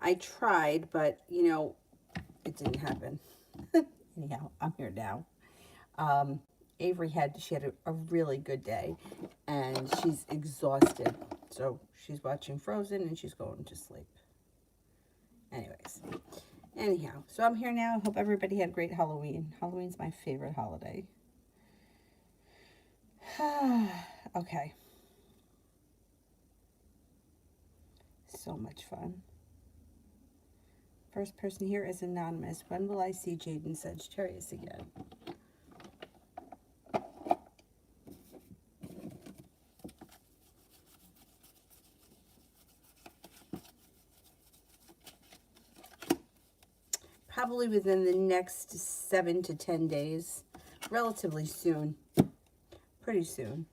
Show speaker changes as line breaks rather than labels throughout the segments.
I tried, but, you know, it didn't happen. Anyhow, I'm here now. Avery she had a really good day, and she's exhausted. So she's watching Frozen, and she's going to sleep. Anyhow, so I'm here now. I hope everybody had a great Halloween. Halloween's my favorite holiday. Okay. So much fun. First person here is anonymous. When will I see Jaden Sagittarius again? Probably within the next 7 to 10 days. Relatively soon. Pretty soon.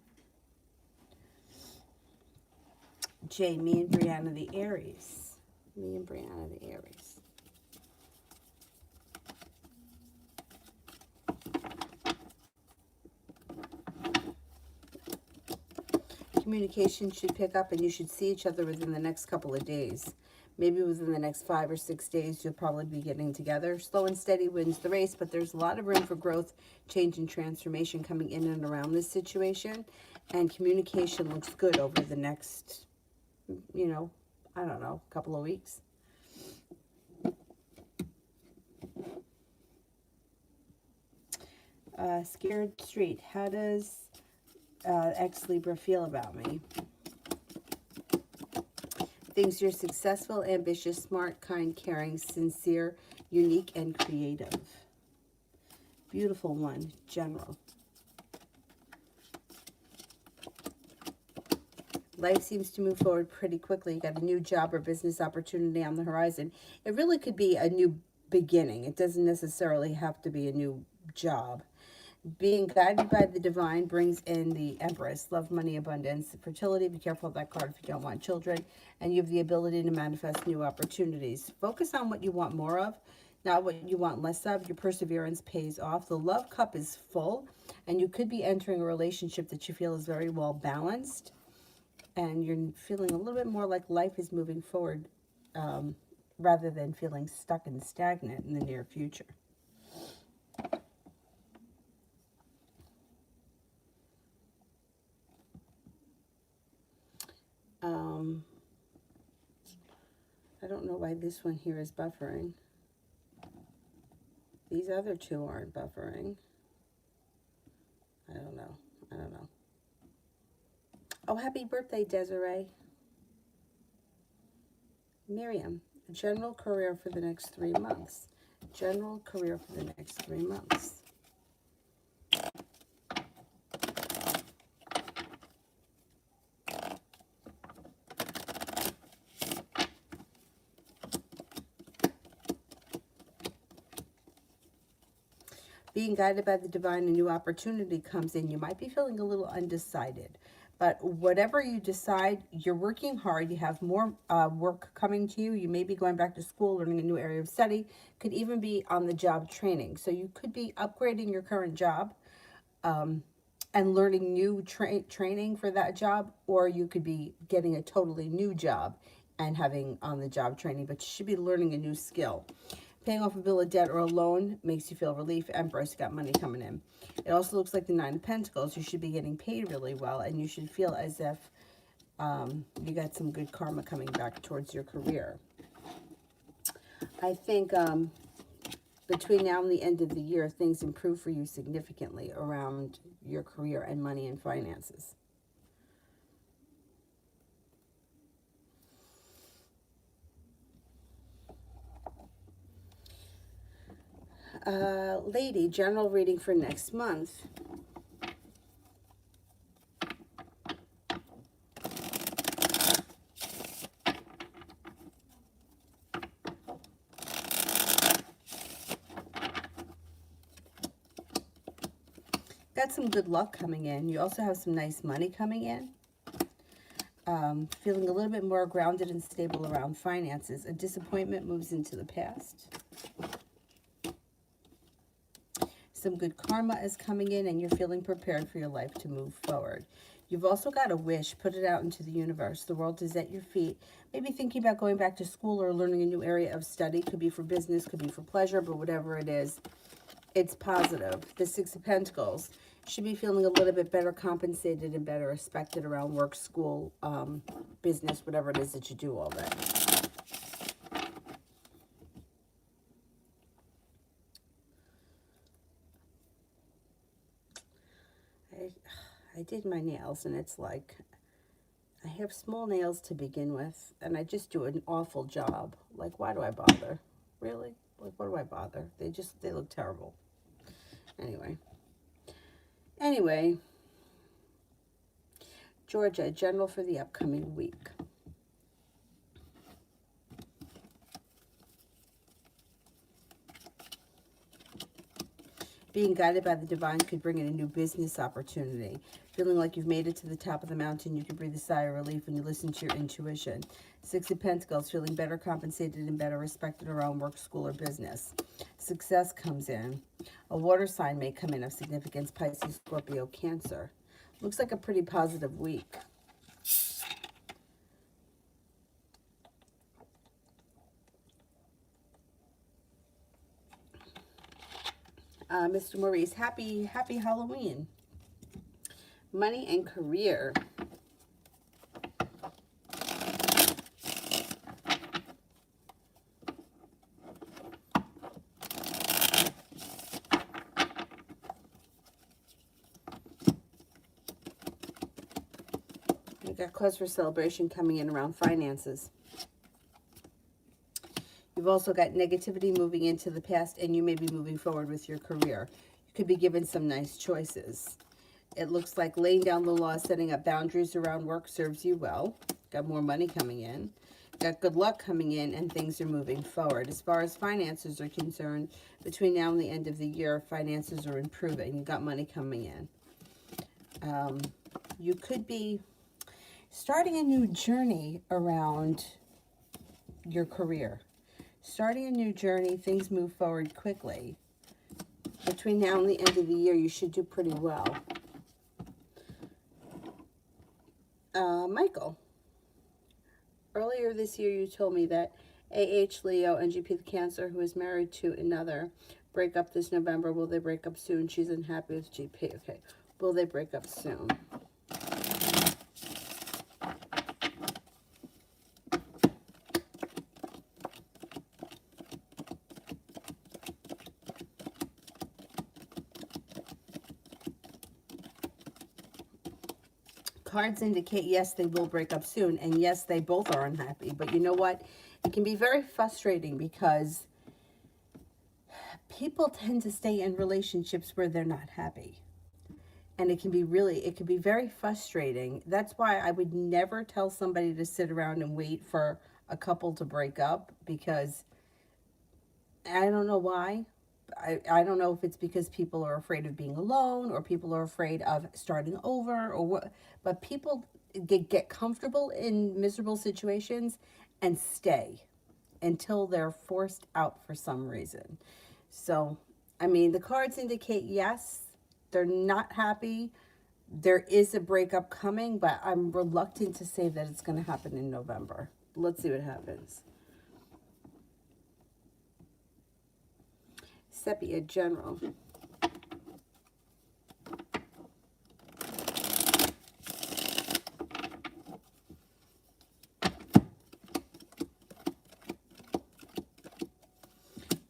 Jay, me and Brianna the Aries. Me and Brianna the Aries. Communication should pick up, and you should see each other within the next couple of days. Maybe within the next 5 or 6 days, you'll probably be getting together. Slow and steady wins the race, but there's a lot of room for growth, change, and transformation coming in and around this situation. And communication looks good over the next, you know, I don't know, couple of weeks. Scared Street. How does ex-Libra feel about me? Thinks you're successful, ambitious, smart, kind, caring, sincere, unique, and creative. Beautiful one, General. Life seems to move forward pretty quickly. You got a new job or business opportunity on the horizon. It really could be a new beginning. It doesn't necessarily have to be a new job. Being guided by the divine brings in the Empress. Love, money, abundance, fertility. Be careful of that card if you don't want children. And you have the ability to manifest new opportunities. Focus on what you want more of, not what you want less of. Your perseverance pays off. The love cup is full, and you could be entering a relationship that you feel is very well balanced. And you're feeling a little bit more like life is moving forward rather than feeling stuck and stagnant in the near future. I don't know why this one here is buffering. These other two aren't buffering. I don't know. Oh, happy birthday, Desiree. Miriam, general career for the next 3 months. General career for the next 3 months. Being guided by the divine, a new opportunity comes in. You might be feeling a little undecided. But whatever you decide, you're working hard. You have more work coming to you. You may be going back to school, learning a new area of study. Could even be on the job training. So you could be upgrading your current job and learning new training for that job. Or you could be getting a totally new job and having on-the-job training. But you should be learning a new skill. Paying off a bill of debt or a loan makes you feel relief. Empress, you got money coming in. It also looks like the 9 of Pentacles. You should be getting paid really well, and you should feel as if you got some good karma coming back towards your career. I think between now and the end of the year, things improve for you significantly around your career and money and finances. Lady, general reading for next month. Got some good luck coming in. You also have some nice money coming in. Feeling a little bit more grounded and stable around finances. A disappointment moves into the past. Some good karma is coming in, and you're feeling prepared for your life to move forward. You've also got a wish. Put it out into the universe. The world is at your feet. Maybe thinking about going back to school or learning a new area of study. Could be for business, could be for pleasure, but whatever it is, it's positive. The Six of Pentacles. Should be feeling a little bit better compensated and better respected around work, school, business, whatever it is that you do all day. I did my nails, and it's like, I have small nails to begin with, and I just do an awful job. Like, why do I bother? Really? Like, what do I bother? They look terrible. Anyway, Georgia, general for the upcoming week. Being guided by the divine could bring in a new business opportunity. Feeling like you've made it to the top of the mountain, you can breathe a sigh of relief when you listen to your intuition. Six of Pentacles, feeling better compensated and better respected around work, school, or business. Success comes in. A water sign may come in of significance, Pisces, Scorpio, Cancer. Looks like a pretty positive week. Mr. Maurice, happy Halloween. Money and career. We got cause for celebration coming in around finances. You've also got negativity moving into the past, and you may be moving forward with your career. You could be given some nice choices. It looks like laying down the law, setting up boundaries around work serves you well. Got more money coming in. Got good luck coming in, and things are moving forward. As far as finances are concerned, between now and the end of the year, finances are improving. You got money coming in. You could be starting a new journey around your career. Starting a new journey, things move forward quickly. Between now and the end of the year, you should do pretty well. Michael, earlier this year you told me that Leo, NGP the Cancer, who is married to another, break up this November. Will they break up soon? She's unhappy with GP. Okay. Will they break up soon? Cards indicate, yes, they will break up soon, and yes, they both are unhappy. But you know what? It can be very frustrating because people tend to stay in relationships where they're not happy. And it can be very frustrating. That's why I would never tell somebody to sit around and wait for a couple to break up, because I don't know why. I don't know if it's because people are afraid of being alone, or people are afraid of starting over, or what. But people get comfortable in miserable situations and stay until they're forced out for some reason. So, I mean, the cards indicate, yes, they're not happy. There is a breakup coming, but I'm reluctant to say that it's going to happen in November. Let's see what happens. Sepia, general.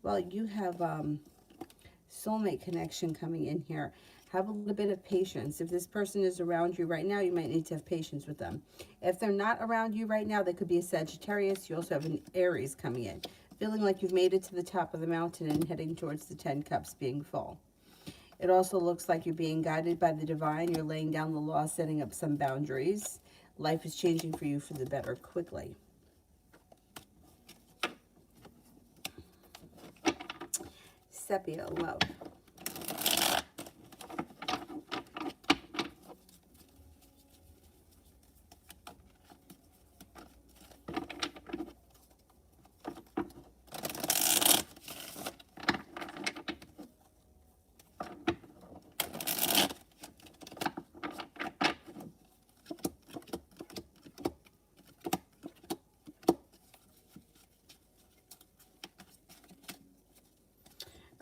Well, you have soulmate connection coming in here. Have a little bit of patience. If this person is around you right now, you might need to have patience with them. If they're not around you right now, they could be a Sagittarius. You also have an Aries coming in. Feeling like you've made it to the top of the mountain and heading towards the 10 cups being full. It also looks like you're being guided by the divine. You're laying down the law, setting up some boundaries. Life is changing for you for the better quickly. Sepia, love.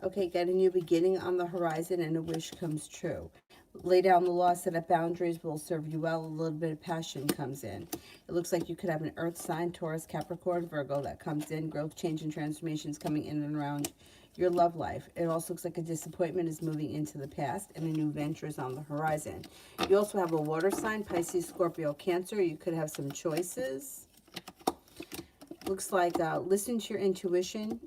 Okay, get a new beginning on the horizon and a wish comes true. Lay down the law, set up boundaries, will serve you well. A little bit of passion comes in. It looks like you could have an earth sign, Taurus, Capricorn, Virgo that comes in. Growth, change, and transformations coming in and around your love life. It also looks like a disappointment is moving into the past and a new venture is on the horizon. You also have a water sign, Pisces, Scorpio, Cancer. You could have some choices. Looks like listen to your intuition.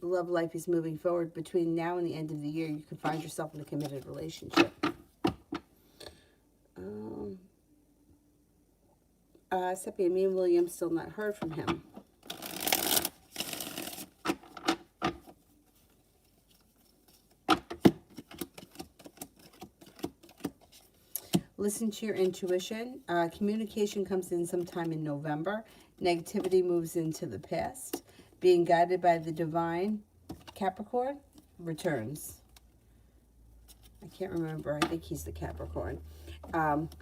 Love life is moving forward. Between now and the end of the year, you can find yourself in a committed relationship. Seppi and me and William still not heard from him. Listen to your intuition. Communication comes in sometime in November. Negativity moves into the past. Being guided by the divine, Capricorn, returns. I can't remember. I think he's the Capricorn.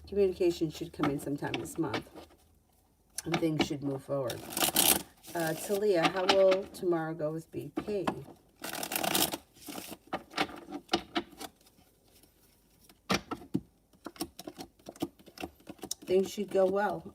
Communication should come in sometime this month. And things should move forward. Talia, how will tomorrow go with BP? Things should go well.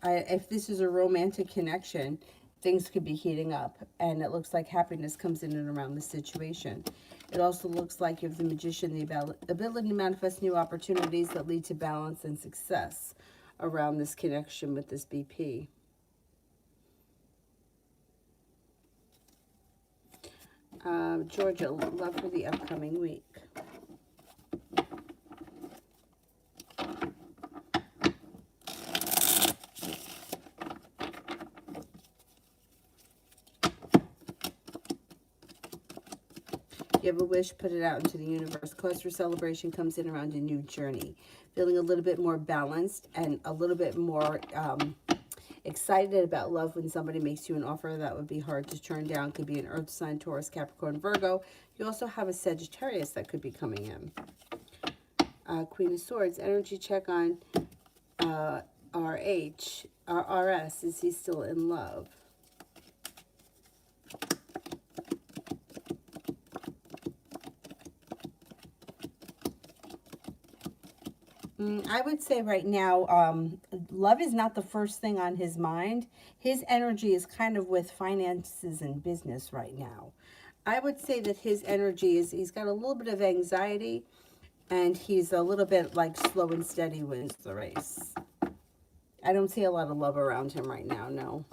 If this is a romantic connection, things could be heating up. And it looks like happiness comes in and around the situation. It also looks like you have the Magician, the ability to manifest new opportunities that lead to balance and success around this connection with this BP. Georgia, love for the upcoming week. You have a wish, put it out into the universe. Cause for celebration comes in around a new journey. Feeling a little bit more balanced and a little bit more excited about love when somebody makes you an offer that would be hard to turn down. Could be an earth sign, Taurus, Capricorn, Virgo. You also have a Sagittarius that could be coming in. Queen of Swords, energy check on RS. Is he still in love? I would say right now, love is not the first thing on his mind. His energy is kind of with finances and business right now. I would say that his energy is, he's got a little bit of anxiety and he's a little bit like slow and steady wins the race. I don't see a lot of love around him right now, no.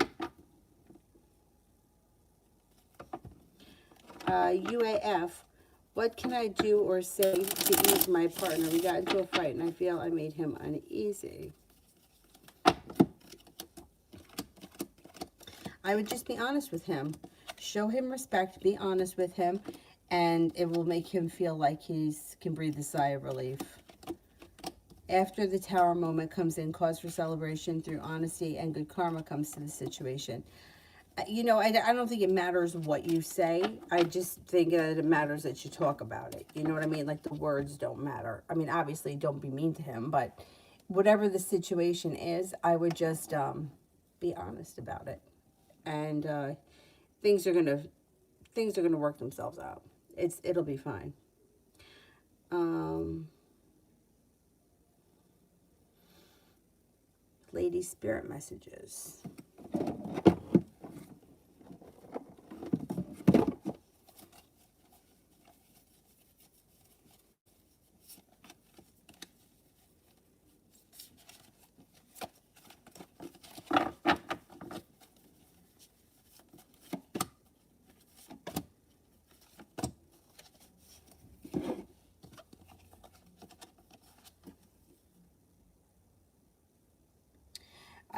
UAF. What can I do or say to ease my partner? We got into a fight and I feel I made him uneasy. I would just be honest with him. Show him respect, be honest with him, and it will make him feel like he can breathe a sigh of relief. After the Tower moment comes in, cause for celebration through honesty and good karma comes to the situation. You know, I don't think it matters what you say. I just think that it matters that you talk about it. You know what I mean? Like the words don't matter. I mean, obviously, don't be mean to him, but whatever the situation is, I would just be honest about it, and things are gonna work themselves out. It'll be fine. Lady Spirit messages.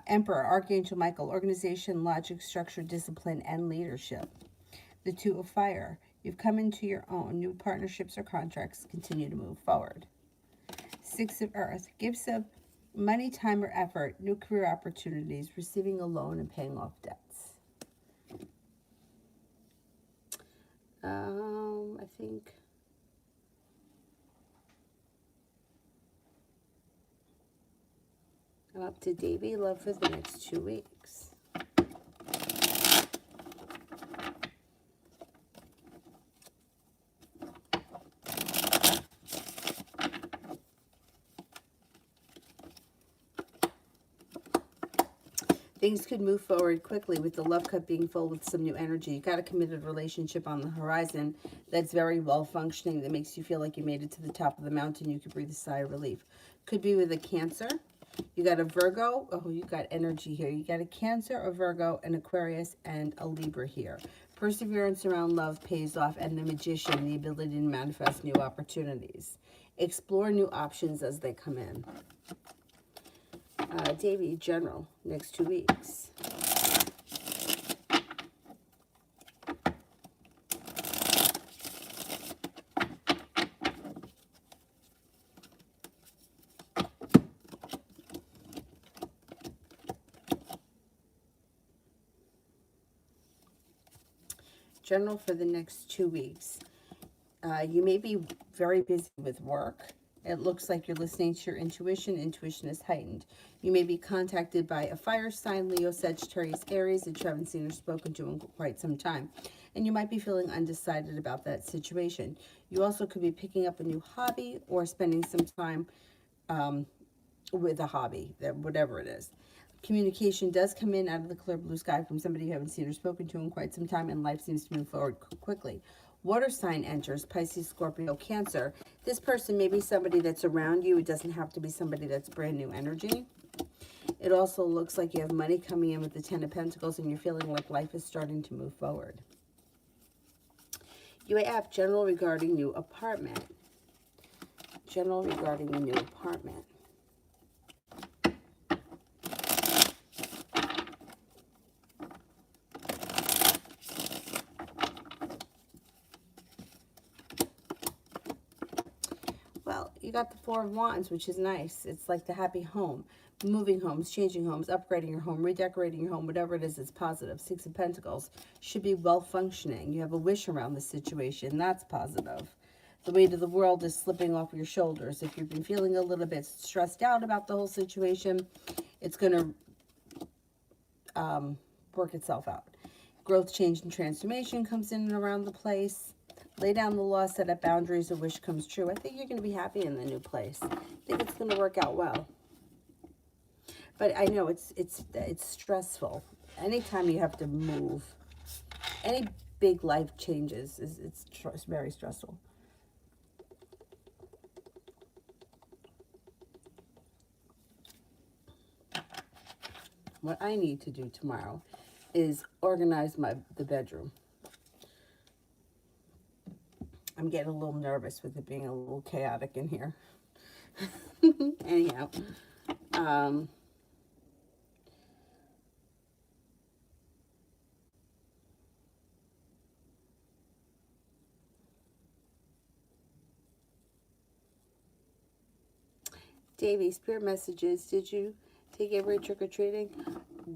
Emperor, Archangel Michael, organization, logic, structure, discipline, and leadership. The Two of Fire. You've come into your own. New partnerships or contracts continue to move forward. Six of Earth. Gifts of money, time, or effort. New career opportunities. Receiving a loan and paying off debts. I think... I'm up to Davy. Love for the next 2 weeks. Things could move forward quickly with the love cup being full with some new energy. You got a committed relationship on the horizon that's very well functioning, that makes you feel like you made it to the top of the mountain. You could breathe a sigh of relief. Could be with a Cancer. You got a Virgo. Oh, you got energy here. You got a Cancer, a Virgo, an Aquarius, and a Libra here. Perseverance around love pays off, and the Magician, the ability to manifest new opportunities. Explore new options as they come in. Davy, general, next 2 weeks. General for the next 2 weeks. You may be very busy with work. It looks like you're listening to your intuition. Intuition is heightened. You may be contacted by a fire sign, Leo, Sagittarius, Aries, that you haven't seen or spoken to in quite some time. And you might be feeling undecided about that situation. You also could be picking up a new hobby or spending some time with a hobby, whatever it is. Communication does come in out of the clear blue sky from somebody you haven't seen or spoken to in quite some time, and life seems to move forward quickly. Water sign enters, Pisces, Scorpio, Cancer. This person may be somebody that's around you. It doesn't have to be somebody that's brand new energy. It also looks like you have money coming in with the Ten of Pentacles, and you're feeling like life is starting to move forward. You have general regarding new apartment. General regarding a new apartment. You got the Four of Wands, which is nice. It's like the happy home. Moving homes, changing homes, upgrading your home, redecorating your home, whatever it is, it's positive. Six of Pentacles should be well functioning. You have a wish around the situation. That's positive. The weight of the world is slipping off your shoulders. If you've been feeling a little bit stressed out about the whole situation, it's going to work itself out. Growth, change, and transformation comes in and around the place. Lay down the law, set up boundaries, a wish comes true. I think you're going to be happy in the new place. I think it's going to work out well. But I know it's stressful. Anytime you have to move, any big life changes, it's very stressful. What I need to do tomorrow is organize the bedroom. I'm getting a little nervous with it being a little chaotic in here. Anyhow, Davey, spirit messages. Did you take Avery trick-or-treating?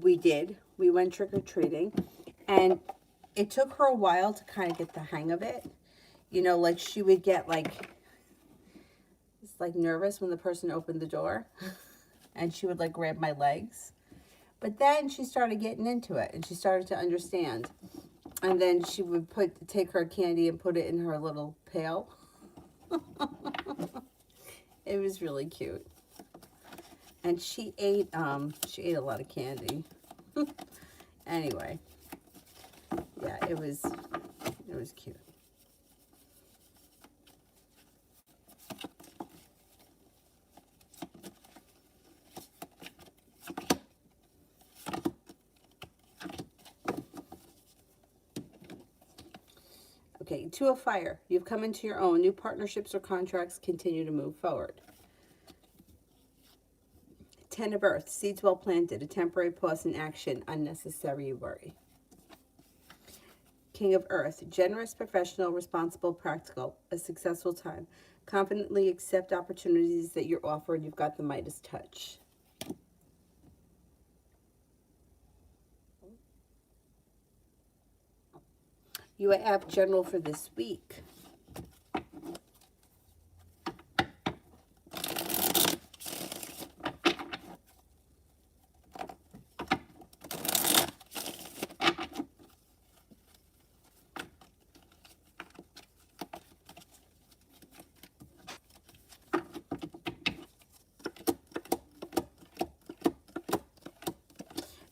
We did. We went trick-or-treating. And it took her a while to kind of get the hang of it. You know, like she would get nervous when the person opened the door. And she would like grab my legs. But then she started getting into it. And she started to understand. And then she would take her candy and put it in her little pail. It was really cute. And she ate a lot of candy. Anyway. Yeah, it was cute. Okay, Two of Fire. You've come into your own. New partnerships or contracts continue to move forward. Ten of Earth. Seeds well planted. A temporary pause in action. Unnecessary worry. King of Earth. Generous, professional, responsible, practical. A successful time. Confidently accept opportunities that you're offered. You've got the Midas touch. You have general for this week.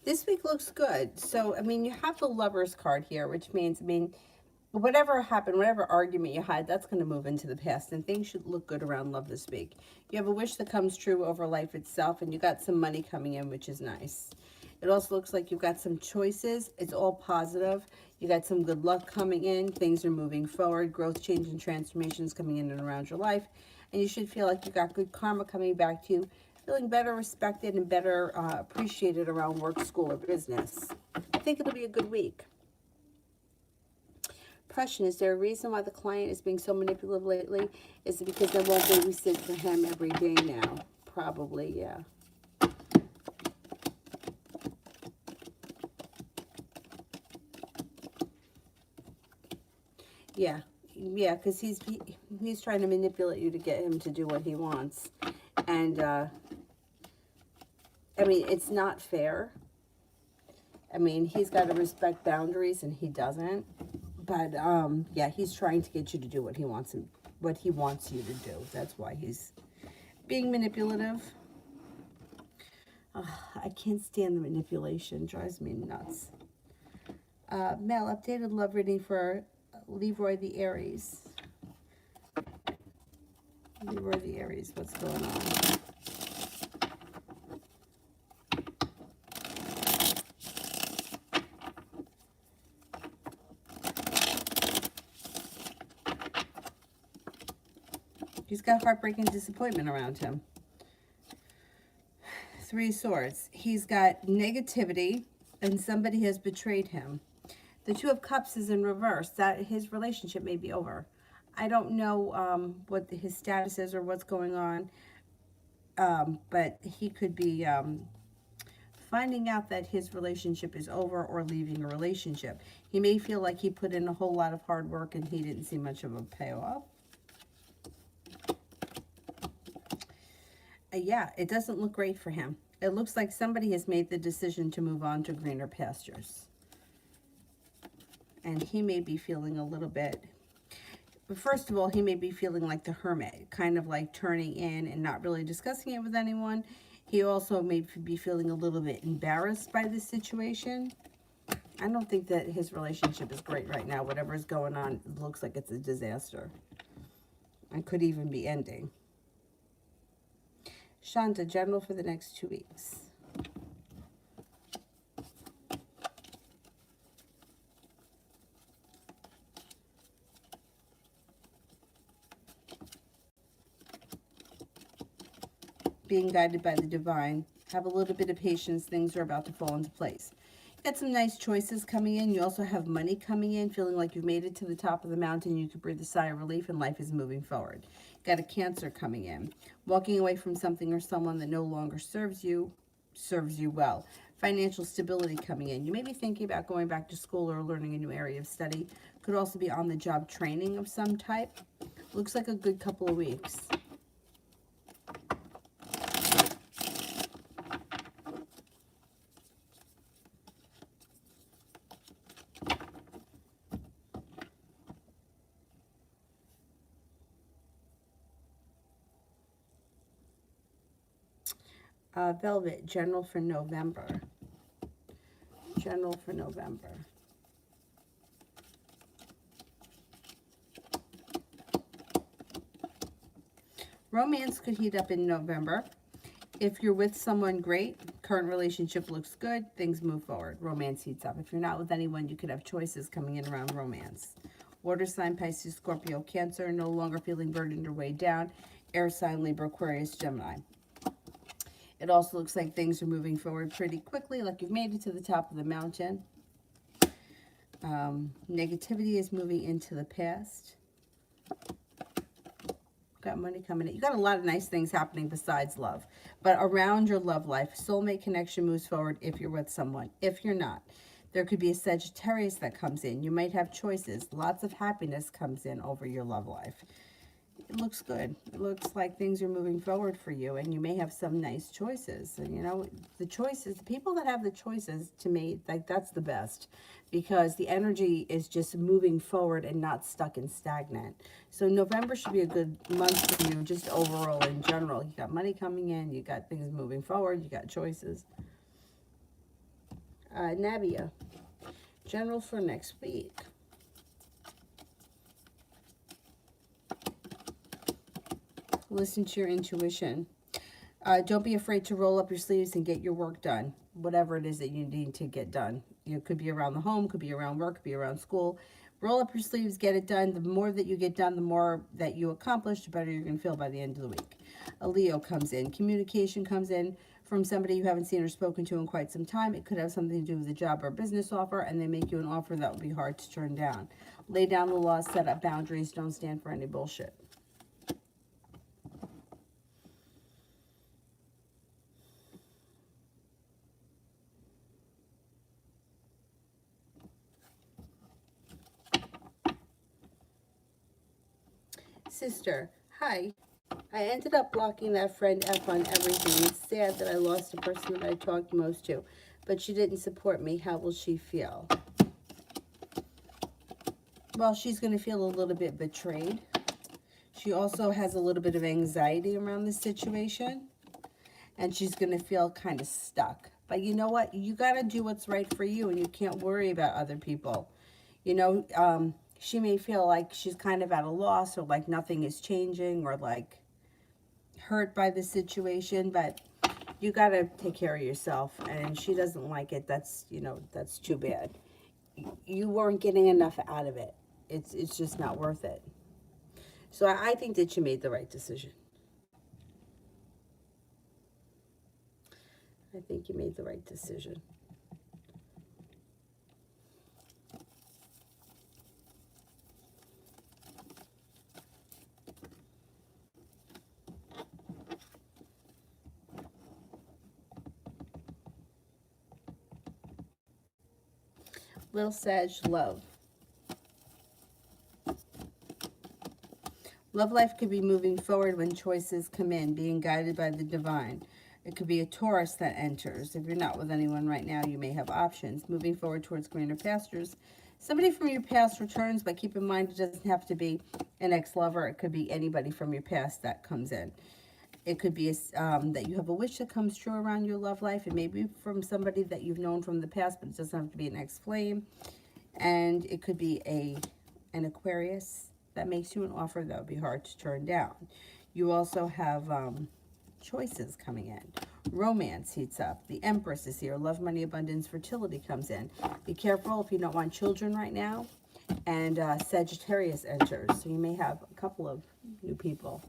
This week looks good. So, I mean, you have the Lover's card here, which means, I mean, whatever happened, whatever argument you had, that's going to move into the past, and things should look good around love this week. You have a wish that comes true over life itself, and you got some money coming in, which is nice. It also looks like you've got some choices. It's all positive. You got some good luck coming in. Things are moving forward. Growth, change, and transformations coming in and around your life. And you should feel like you got good karma coming back to you. Feeling better respected and better appreciated around work, school, or business. I think it'll be a good week. Question, is there a reason why the client is being so manipulative lately? Is it because they won't babysit for him every day now? Probably, yeah. Yeah, because he's trying to manipulate you to get him to do what he wants. And, I mean, it's not fair. I mean, he's got to respect boundaries, and he doesn't. But, yeah, he's trying to get you to do what he wants you to do. That's why he's being manipulative. I can't stand the manipulation. It drives me nuts. Mel, updated love reading for Leroy the Aries. Leroy the Aries, what's going on? He's got heartbreaking disappointment around him. Three Swords. He's got negativity, and somebody has betrayed him. The Two of Cups is in reverse. That his relationship may be over. I don't know what his status is or what's going on, but he could be finding out that his relationship is over or leaving a relationship. He may feel like he put in a whole lot of hard work and he didn't see much of a payoff. Yeah, it doesn't look great for him. It looks like somebody has made the decision to move on to greener pastures. And he may be feeling a little bit, but first of all, he may be feeling like the hermit, kind of like turning in and not really discussing it with anyone. He also may be feeling a little bit embarrassed by this situation. I don't think that his relationship is great right now. Whatever is going on, it looks like it's a disaster. And could even be ending. Shanta, general for the next 2 weeks. Being guided by the divine. Have a little bit of patience. Things are about to fall into place. Got some nice choices coming in. You also have money coming in, feeling like you've made it to the top of the mountain. You can breathe a sigh of relief and life is moving forward. Got a Cancer coming in. Walking away from something or someone that no longer serves you well. Financial stability coming in. You may be thinking about going back to school or learning a new area of study. Could also be on the job training of some type. Looks like a good couple of weeks. Velvet, general for November. General for November. Romance could heat up in November. If you're with someone, great. Current relationship looks good. Things move forward. Romance heats up. If you're not with anyone, you could have choices coming in around romance. Water sign, Pisces, Scorpio, Cancer. No longer feeling burdened or weighed down. Air sign, Libra, Aquarius, Gemini. It also looks like things are moving forward pretty quickly, like you've made it to the top of the mountain. Negativity is moving into the past. Got money coming in. You got a lot of nice things happening besides love. But around your love life, soulmate connection moves forward if you're with someone. If you're not, there could be a Sagittarius that comes in. You might have choices. Lots of happiness comes in over your love life. It looks good. It looks like things are moving forward for you, and you may have some nice choices. And, you know, the choices, the people that have the choices, to me, like, that's the best, because the energy is just moving forward and not stuck and stagnant. So November should be a good month for you, just overall in general. You got money coming in, you got things moving forward, you got choices. Nabia, general for next week. Listen to your intuition. Don't be afraid to roll up your sleeves and get your work done, whatever it is that you need to get done. It could be around the home, could be around work, could be around school. Roll up your sleeves, get it done. The more that you get done, the more that you accomplish, the better you're going to feel by the end of the week. A Leo comes in. Communication comes in from somebody you haven't seen or spoken to in quite some time. It could have something to do with a job or business offer, and they make you an offer that would be hard to turn down. Lay down the law, set up boundaries. Don't stand for any bullshit. Sister, hi. I ended up blocking that friend F on everything. It's sad that I lost the person that I talked most to, but she didn't support me. How will she feel? Well, she's going to feel a little bit betrayed. She also has a little bit of anxiety around the situation, and she's going to feel kind of stuck. But you know what? You got to do what's right for you, and you can't worry about other people. You know, she may feel like she's kind of at a loss, or like nothing is changing, or like hurt by the situation, but you got to take care of yourself, and she doesn't like it. That's, you know, that's too bad. You weren't getting enough out of it. It's just not worth it. So I think that you made the right decision. I think you made the right decision. Lil Sag, love. Love life could be moving forward when choices come in, being guided by the divine. It could be a Taurus that enters. If you're not with anyone right now, you may have options. Moving forward towards greener pastures. Somebody from your past returns, but keep in mind it doesn't have to be an ex-lover. It could be anybody from your past that comes in. It could be that you have a wish that comes true around your love life. It may be from somebody that you've known from the past, but it doesn't have to be an ex-flame. And it could be an Aquarius that makes you an offer that would be hard to turn down. You also have choices coming in. Romance heats up. The Empress is here. Love, money, abundance, fertility comes in. Be careful if you don't want children right now. And Sagittarius enters. So you may have a couple of new people.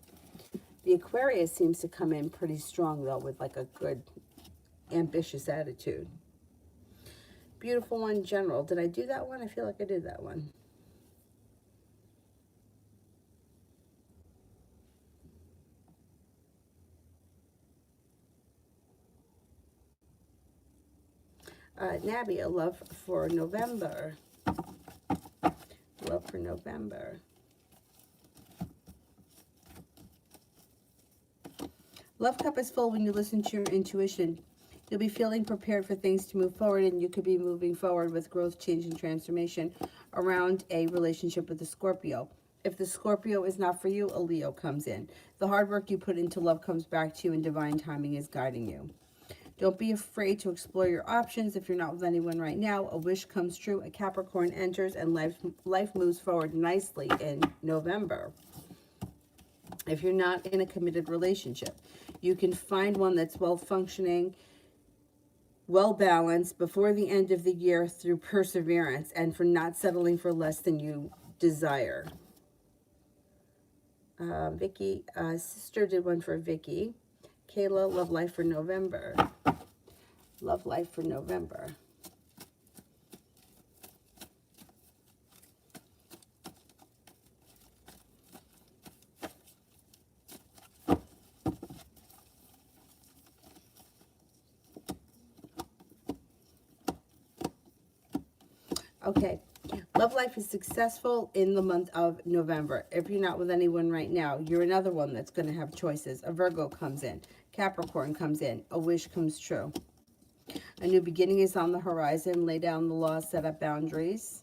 The Aquarius seems to come in pretty strong, though, with like a good, ambitious attitude. Beautiful one, general. Did I do that one? I feel like I did that one. Nabia, love for November. Love for November. Love cup is full when you listen to your intuition. You'll be feeling prepared for things to move forward, and you could be moving forward with growth, change, and transformation around a relationship with a Scorpio. If the Scorpio is not for you, a Leo comes in. The hard work you put into love comes back to you, and divine timing is guiding you. Don't be afraid to explore your options. If you're not with anyone right now, a wish comes true. A Capricorn enters, and life moves forward nicely in November. If you're not in a committed relationship, you can find one that's well-functioning, well-balanced before the end of the year through perseverance and for not settling for less than you desire. Vicky, sister did one for Vicky. Kayla, love life for November. Love life for November. Okay, love life is successful in the month of November. If you're not with anyone right now, you're another one that's going to have choices. A Virgo comes in. Capricorn comes in. A wish comes true. A new beginning is on the horizon. Lay down the law, set up boundaries.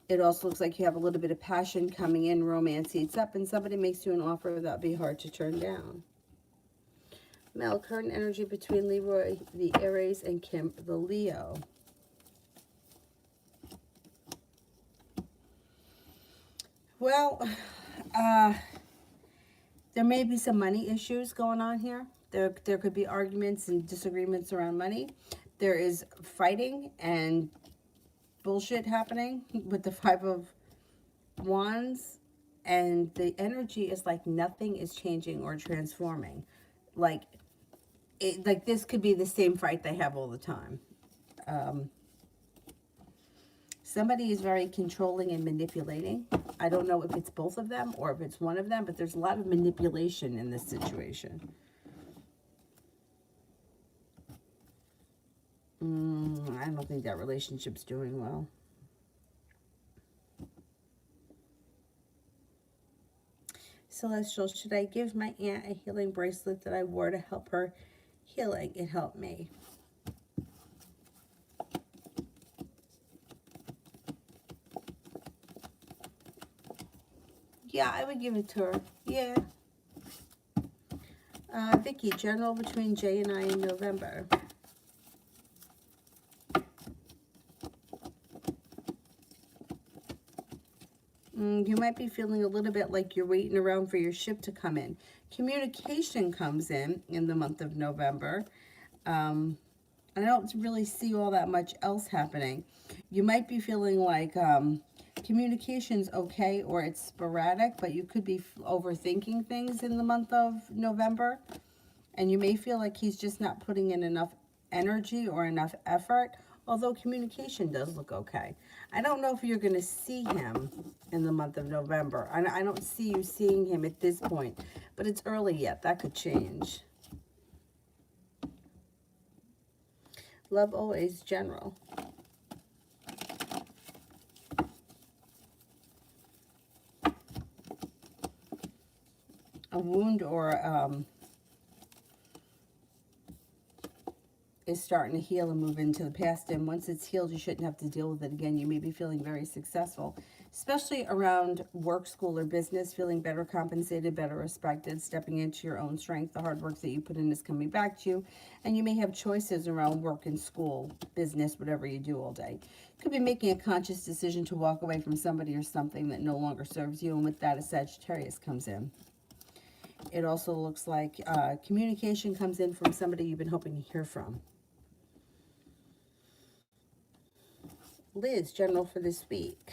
It also looks like you have a little bit of passion coming in. Romance heats up, and somebody makes you an offer that'll be hard to turn down. Mel, current energy between Leroy, the Aries, and Kim, the Leo. Well, there may be some money issues going on here. There could be arguments and disagreements around money. There is fighting and bullshit happening with the Five of Wands. And the energy is like nothing is changing or transforming. Like, this could be the same fight they have all the time. Somebody is very controlling and manipulating. I don't know if it's both of them or if it's one of them, but there's a lot of manipulation in this situation. I don't think that relationship's doing well. Celestial, should I give my aunt a healing bracelet that I wore to help her healing? It helped me. Yeah, I would give it to her. Yeah. Vicky, general between J and I in November. You might be feeling a little bit like you're waiting around for your ship to come in. Communication comes in the month of November. I don't really see all that much else happening. You might be feeling like communication's okay or it's sporadic, but you could be overthinking things in the month of November. And you may feel like he's just not putting in enough energy or enough effort, although communication does look okay. I don't know if you're going to see him in the month of November. I don't see you seeing him at this point, but it's early yet. That could change. Love always general. A wound or is starting to heal and move into the past, and once it's healed, you shouldn't have to deal with it again. You may be feeling very successful, especially around work, school, or business, feeling better compensated, better respected, stepping into your own strength. The hard work that you put in is coming back to you, and you may have choices around work and school, business, whatever you do all day. You could be making a conscious decision to walk away from somebody or something that no longer serves you, and with that, a Sagittarius comes in. It also looks like communication comes in from somebody you've been hoping to hear from. Liz, general for this week.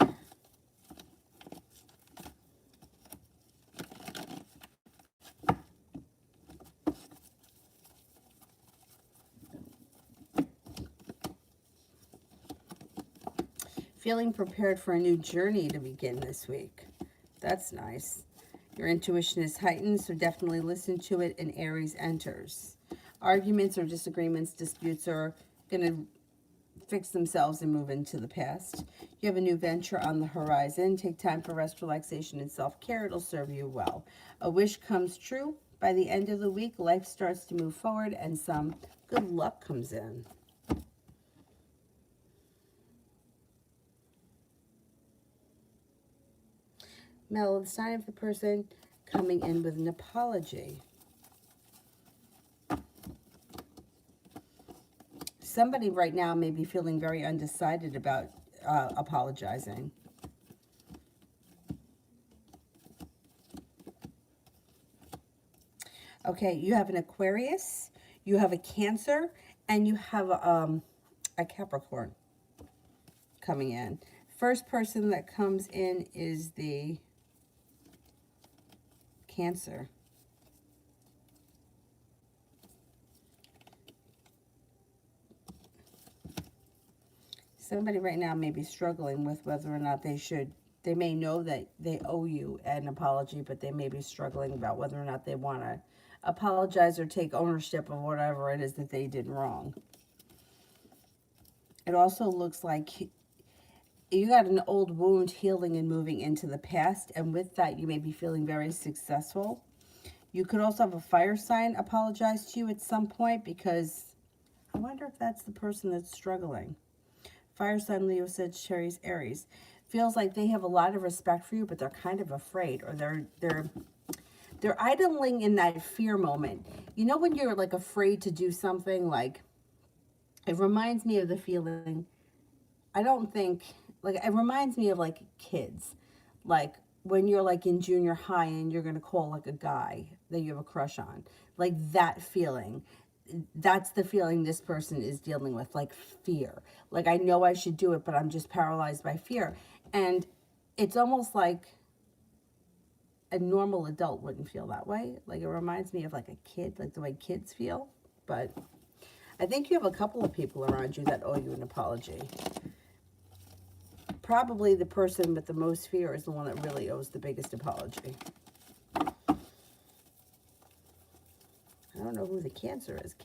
Feeling prepared for a new journey to begin this week. That's nice. Your intuition is heightened, so definitely listen to it, and Aries enters. Arguments or disagreements, disputes are going to fix themselves and move into the past. You have a new venture on the horizon. Take time for rest, relaxation, and self-care. It'll serve you well. A wish comes true. By the end of the week, life starts to move forward and some good luck comes in. Mel, the sign of the person coming in with an apology. Somebody right now may be feeling very undecided about apologizing. Okay, you have an Aquarius, you have a Cancer, and you have a Capricorn coming in. First person that comes in is the Cancer. Somebody right now may be struggling with whether or not they may know that they owe you an apology, but they may be struggling about whether or not they want to apologize or take ownership of whatever it is that they did wrong. It also looks like you got an old wound healing and moving into the past, and with that, you may be feeling very successful. You could also have a fire sign apologize to you at some point, because I wonder if that's the person that's struggling. Fire sign, Leo, Sagittarius, Aries. Feels like they have a lot of respect for you, but they're kind of afraid, or they're They're idling in that fear moment. You know when you're like afraid to do something, like it reminds me of the feeling. I don't think, like, it reminds me of like kids. Like when you're like in junior high and you're going to call like a guy that you have a crush on. Like that feeling. That's the feeling this person is dealing with, like fear. Like I know I should do it, but I'm just paralyzed by fear. And it's almost like a normal adult wouldn't feel that way. Like it reminds me of like a kid, like the way kids feel. But I think you have a couple of people around you that owe you an apology. Probably the person with the most fear is the one that really owes the biggest apology. I don't know who the Cancer is.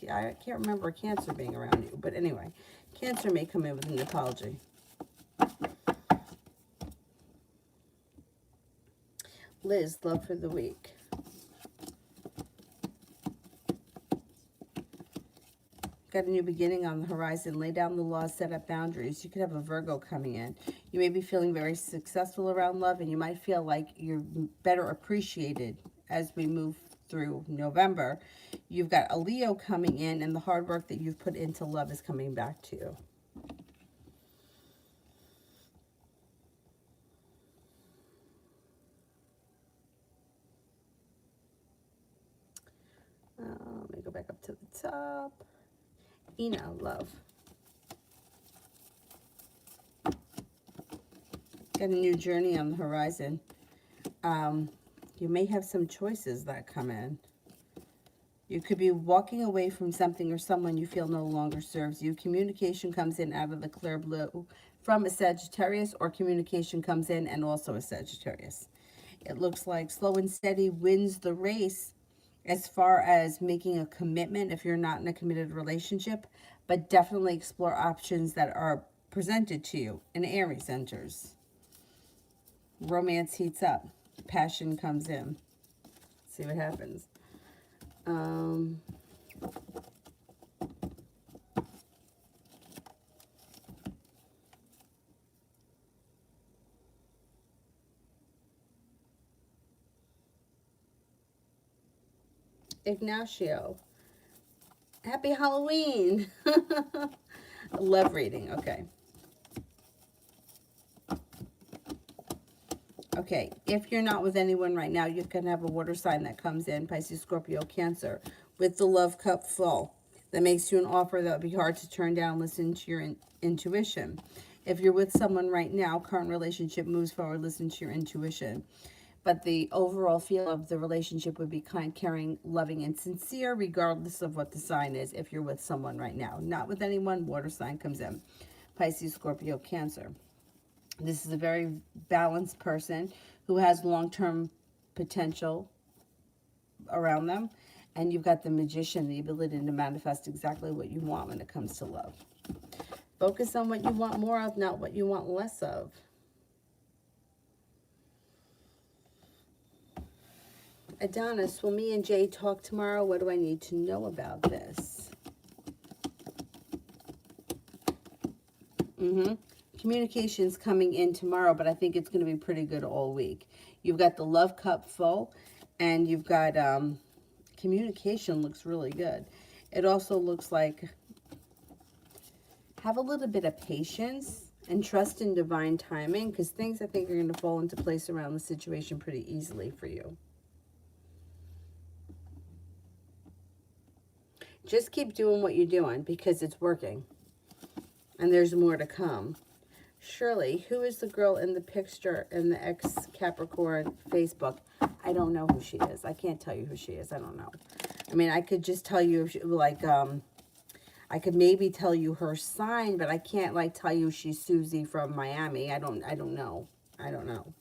I can't remember a Cancer being around you. But anyway, Cancer may come in with an apology. Liz, love for the week. Got a new beginning on the horizon. Lay down the laws, set up boundaries. You could have a Virgo coming in. You may be feeling very successful around love, and you might feel like you're better appreciated as we move through November. You've got a Leo coming in, and the hard work that you've put into love is coming back to you. Let me go back up to the top. Love. Got a new journey on the horizon. You may have some choices that come in. You could be walking away from something or someone you feel no longer serves you. Communication comes in out of the clear blue from a Sagittarius, or communication comes in and also a Sagittarius. It looks like slow and steady wins the race as far as making a commitment if you're not in a committed relationship, but definitely explore options that are presented to you. And Aries enters. Romance heats up. Passion comes in. See what happens. Ignacio. Happy Halloween. Love reading. Okay. Okay, if you're not with anyone right now, you can have a water sign that comes in, Pisces, Scorpio, Cancer, with the love cup full. That makes you an offer that would be hard to turn down. Listen to your intuition. If you're with someone right now, current relationship moves forward, listen to your intuition. But the overall feel of the relationship would be kind, caring, loving, and sincere, regardless of what the sign is, if you're with someone right now. Not with anyone, water sign comes in, Pisces, Scorpio, Cancer. This is a very balanced person who has long-term potential around them. And you've got the Magician, the ability to manifest exactly what you want when it comes to love. Focus on what you want more of, not what you want less of. Adonis, will me and Jay talk tomorrow? What do I need to know about this? Communication's coming in tomorrow, but I think it's going to be pretty good all week. You've got the love cup full, and you've got communication looks really good. It also looks like have a little bit of patience and trust in divine timing, because things I think are going to fall into place around the situation pretty easily for you. Just keep doing what you're doing because it's working. And there's more to come. Shirley, who is the girl in the picture in the ex-Capricorn Facebook? I don't know who she is. I can't tell you who she is. I don't know. I mean, I could just tell you, if she, like, I could maybe tell you her sign, but I can't, like, tell you she's Susie from Miami. I don't know. I don't know.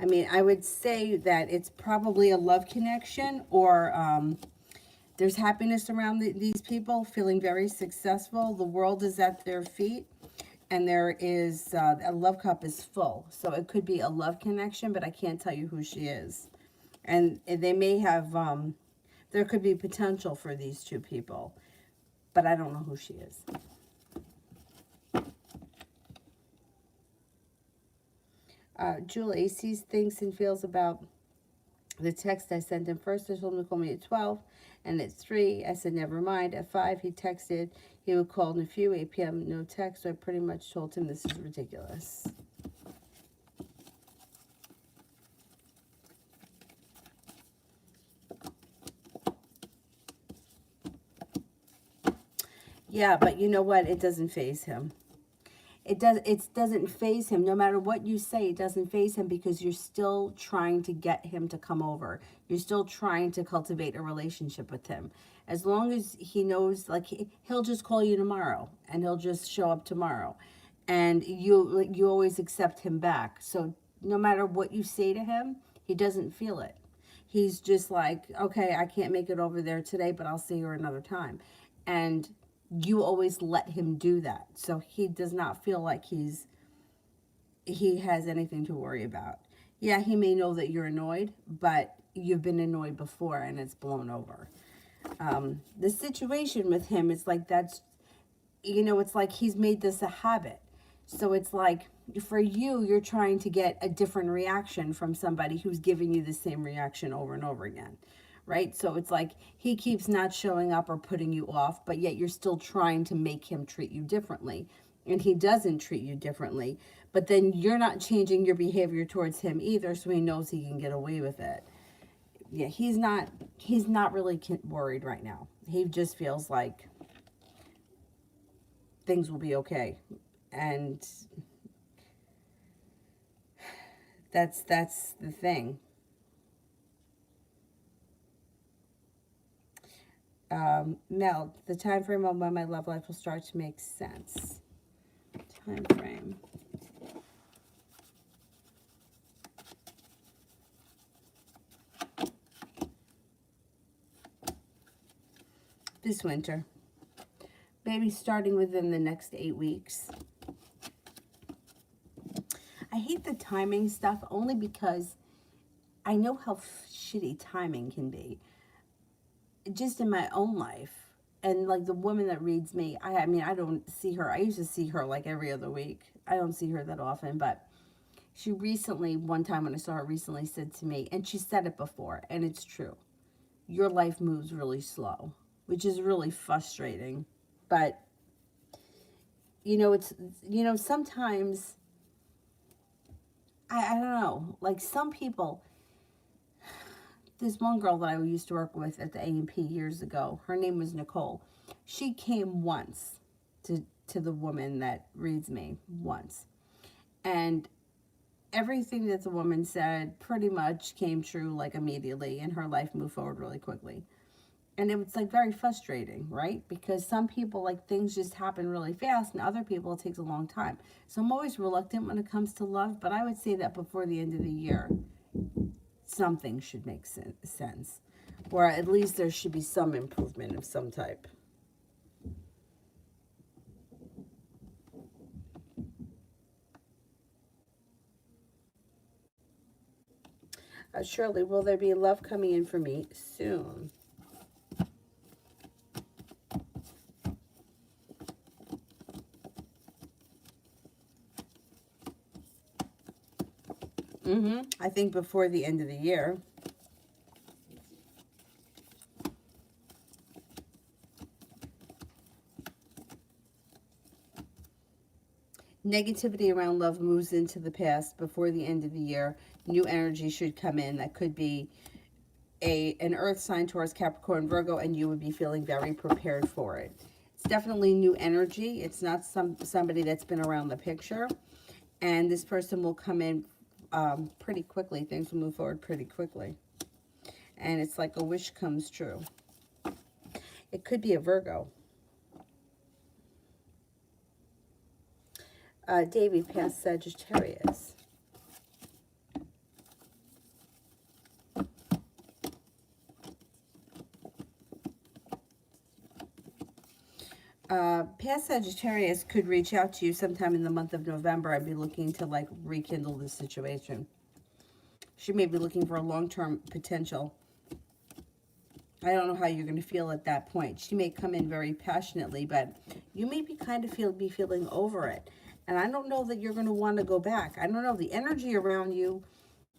I mean, I would say that it's probably a love connection, or there's happiness around these people, feeling very successful. The world is at their feet, and there is, a love cup is full. So it could be a love connection, but I can't tell you who she is. And they may have There could be potential for these two people, but I don't know who she is. Julie sees, thinks, and feels about the text I sent him first. I told him to call me at 12, and at 3, I said, never mind. At 5, he texted. He would call in a few. 8 p.m., no text. So I pretty much told him this is ridiculous. Yeah, but you know what? It doesn't faze him. It doesn't faze him. No matter what you say, it doesn't faze him because you're still trying to get him to come over. You're still trying to cultivate a relationship with him. As long as he knows, like, he'll just call you tomorrow and he'll just show up tomorrow. And you always accept him back. So no matter what you say to him, he doesn't feel it. He's just like, okay, I can't make it over there today, but I'll see her another time. And you always let him do that. So he does not feel like he has anything to worry about. Yeah, he may know that you're annoyed, but you've been annoyed before and it's blown over. The situation with him is like that's, it's like he's made this a habit. So it's like for you, you're trying to get a different reaction from somebody who's giving you the same reaction over and over again. Right? So it's like he keeps not showing up or putting you off, but yet you're still trying to make him treat you differently. And he doesn't treat you differently. But then you're not changing your behavior towards him either, so he knows he can get away with it. Yeah, he's not really worried right now. He just feels like things will be okay. And that's the thing. Mel, the time frame on when my love life will start to make sense. Time frame. This winter. Maybe starting within the next 8 weeks. I hate the timing stuff only because I know how shitty timing can be. Just in my own life, and like the woman that reads me, I mean, I don't see her. I used to see her like every other week. I don't see her that often, but she recently, one time when I saw her recently, said to me, and she said it before, and it's true, your life moves really slow, which is really frustrating. But it's sometimes I don't know, like some people. This one girl that I used to work with at the A&P years ago, her name was Nicole. She came once to the woman that reads me, once. And everything that the woman said pretty much came true like immediately, and her life moved forward really quickly. And it was like very frustrating, right? Because some people, like, things just happen really fast, and other people it takes a long time. So I'm always reluctant when it comes to love, but I would say that before the end of the year, something should make sense, or at least there should be some improvement of some type. Shirley, will there be love coming in for me soon? I think before the end of the year. Negativity around love moves into the past before the end of the year. New energy should come in. That could be an earth sign, Taurus, Capricorn, Virgo, and you would be feeling very prepared for it. It's definitely new energy. It's not somebody that's been around the picture. And this person will come in pretty quickly. Things will move forward pretty quickly. And it's like a wish comes true. It could be a Virgo. Davy past Sagittarius. Past Sagittarius could reach out to you sometime in the month of November and be looking to like rekindle this situation. She may be looking for a long-term potential I don't know how you're going to feel at that point. She may come in very passionately, but you may be kind of be feeling over it. And I don't know that you're going to want to go back. I don't know. The energy around you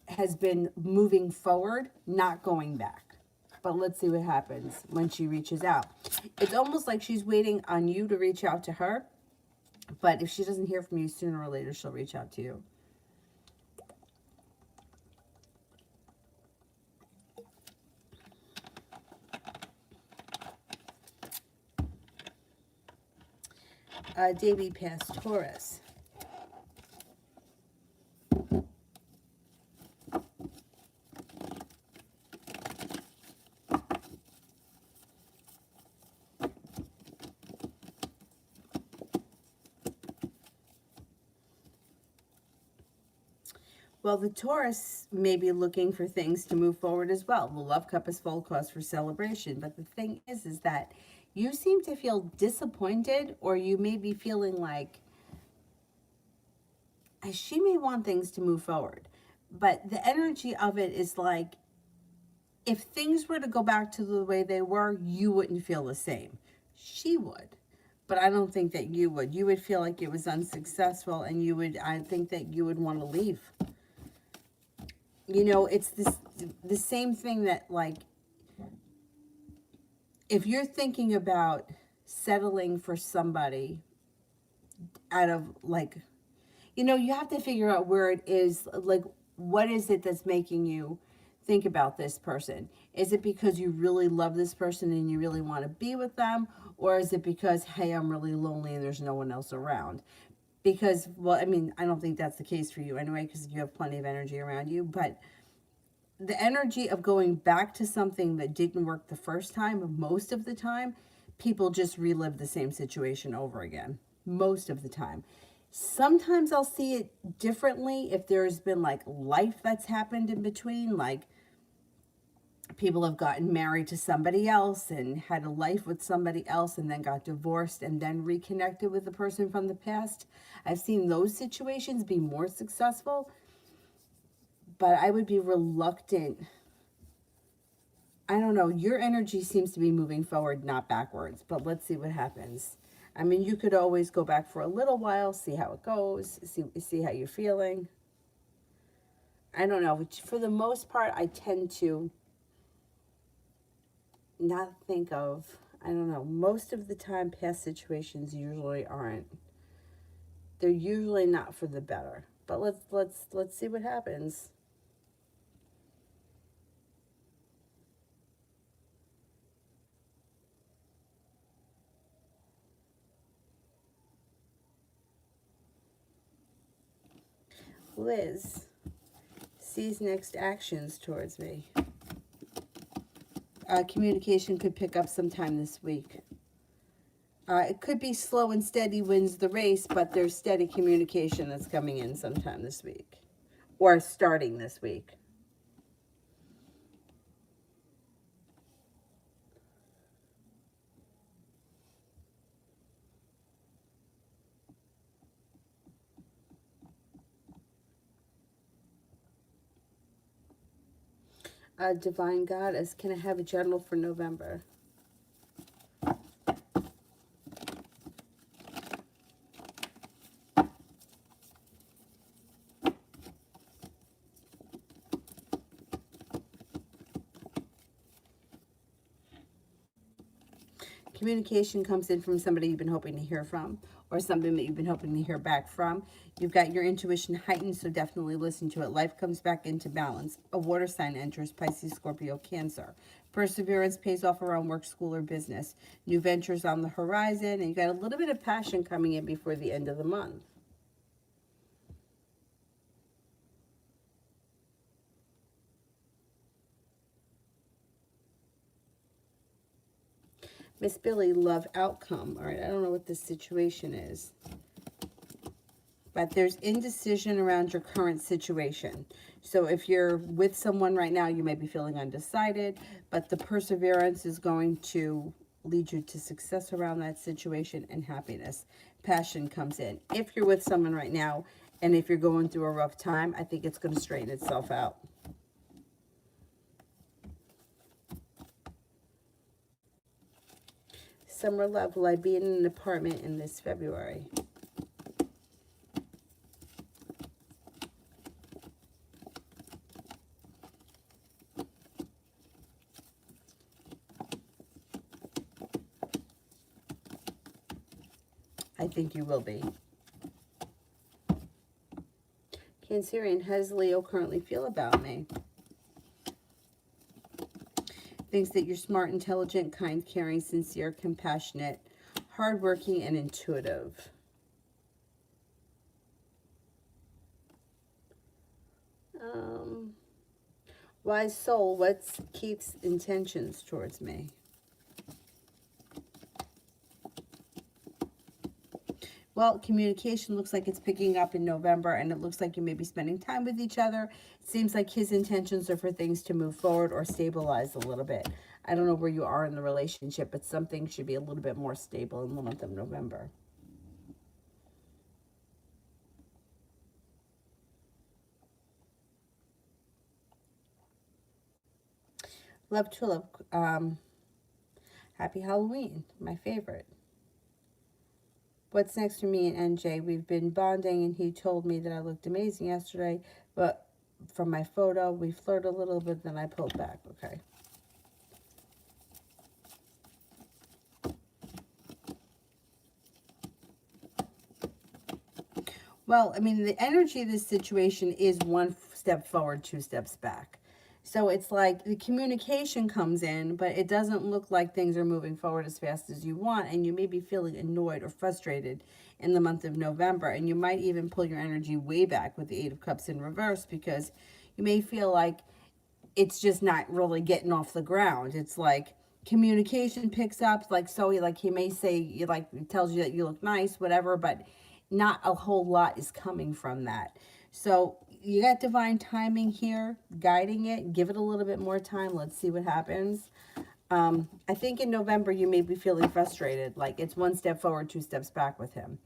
has been moving forward, not going back. But let's see what happens when she reaches out. It's almost like she's waiting on you to reach out to her. But if she doesn't hear from you, sooner or later, she'll reach out to you. Davy past Taurus. Well, the Taurus may be looking for things to move forward as well. The love cup is full, cause for celebration. But the thing is that you seem to feel disappointed, or you may be feeling like she may want things to move forward. But the energy of it is like, if things were to go back to the way they were, you wouldn't feel the same. She would. But I don't think that you would. You would feel like it was unsuccessful, and I think that you would want to leave. You know, it's the same thing that, like, if you're thinking about settling for somebody out of, like, you know, you have to figure out where it is, like, what is it that's making you think about this person? Is it because you really love this person and you really want to be with them? Or is it because, hey, I'm really lonely and there's no one else around? Because, well, I mean, I don't think that's the case for you anyway, because you have plenty of energy around you. But the energy of going back to something that didn't work the first time, most of the time, people just relive the same situation over again. Most of the time. Sometimes I'll see it differently if there's been, like, life that's happened in between. Like, people have gotten married to somebody else and had a life with somebody else and then got divorced and then reconnected with the person from the past. I've seen those situations be more successful. But I would be reluctant. I don't know. Your energy seems to be moving forward, not backwards. But let's see what happens. I mean, you could always go back for a little while, see how it goes, see how you're feeling. I don't know. For the most part, I tend to not think of, I don't know, most of the time past situations usually aren't. They're usually not for the better. But let's see what happens. Liz sees next actions towards me. Communication could pick up sometime this week. It could be slow and steady wins the race, but there's steady communication that's coming in sometime this week. Or starting this week. Divine Goddess, can I have a general for November? Communication comes in from somebody you've been hoping to hear from, or something that you've been hoping to hear back from. You've got your intuition heightened, so definitely listen to it. Life comes back into balance. A water sign enters: Pisces, Scorpio, Cancer. Perseverance pays off around work, school, or business. New ventures on the horizon, and you got a little bit of passion coming in before the end of the month. Miss Billy, love outcome. All right, I don't know what this situation is. But there's indecision around your current situation. So if you're with someone right now, you may be feeling undecided, but the perseverance is going to lead you to success around that situation and happiness. Passion comes in. If you're with someone right now, and if you're going through a rough time, I think it's going to straighten itself out. summer love? Will I be in an apartment in this February? I think you will be. Cancerian, how does Leo currently feel about me? Thinks that you're smart, intelligent, kind, caring, sincere, compassionate, hardworking, and intuitive. Wise soul, what keeps intentions towards me? Well, communication looks like it's picking up in November, and it looks like you may be spending time with each other. It seems like his intentions are for things to move forward or stabilize a little bit. I don't know where you are in the relationship, but something should be a little bit more stable in the month of November. Love Tulip, happy Halloween, my favorite. What's next for me and NJ? We've been bonding, and he told me that I looked amazing yesterday, but from my photo, we flirted a little bit, then I pulled back. Okay. Well, I mean, the energy of this situation is one step forward, two steps back. So it's like the communication comes in, but it doesn't look like things are moving forward as fast as you want. And you may be feeling annoyed or frustrated in the month of November. And you might even pull your energy way back with the Eight of Cups in reverse, because you may feel like it's just not really getting off the ground. It's like communication picks up, like, so like he may say, like, tells you that you look nice, whatever, but not a whole lot is coming from that. So you got divine timing here, guiding it. Give it a little bit more time. Let's see what happens. I think in November you may be feeling frustrated. Like it's one step forward, two steps back with him.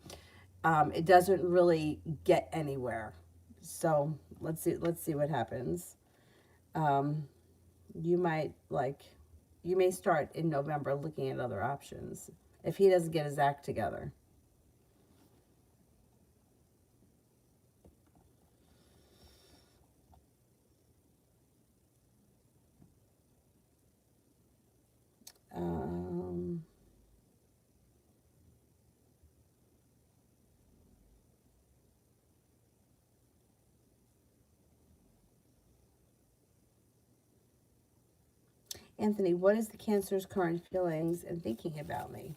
It doesn't really get anywhere. So let's see what happens. You may start in November looking at other options if he doesn't get his act together. Anthony, what is the Cancer's current feelings and thinking about me?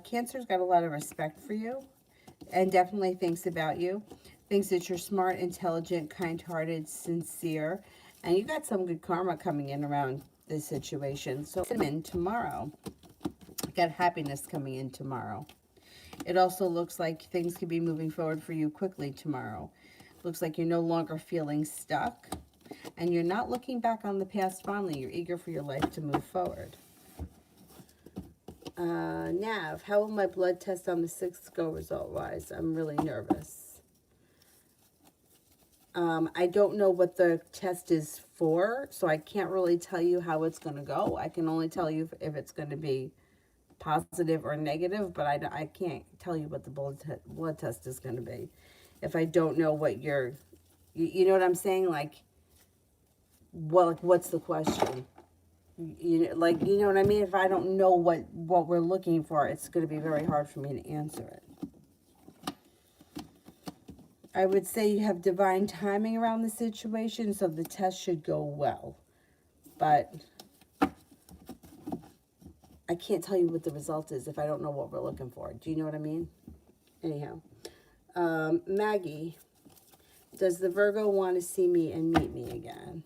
Cancer's got a lot of respect for you and definitely thinks about you. Thinks that you're smart, intelligent, kind-hearted, sincere, and you got some good karma coming in around this situation. So in tomorrow. Got happiness coming in tomorrow. It also looks like things could be moving forward for you quickly tomorrow. Looks like you're no longer feeling stuck, and you're not looking back on the past fondly. You're eager for your life to move forward. Nav, how will my blood test on the 6th go result-wise? I'm really nervous. I don't know what the test is for, so I can't really tell you how it's going to go. I can only tell you if it's going to be positive or negative, but I can't tell you what the blood test is going to be if I don't know what you know what I'm saying? Like, what's the question? You know what I mean? If I don't know what we're looking for, it's going to be very hard for me to answer it. I would say you have divine timing around the situation, so the test should go well. But I can't tell you what the result is if I don't know what we're looking for. Do you know what I mean? Anyhow. Maggie, does the Virgo want to see me and meet me again?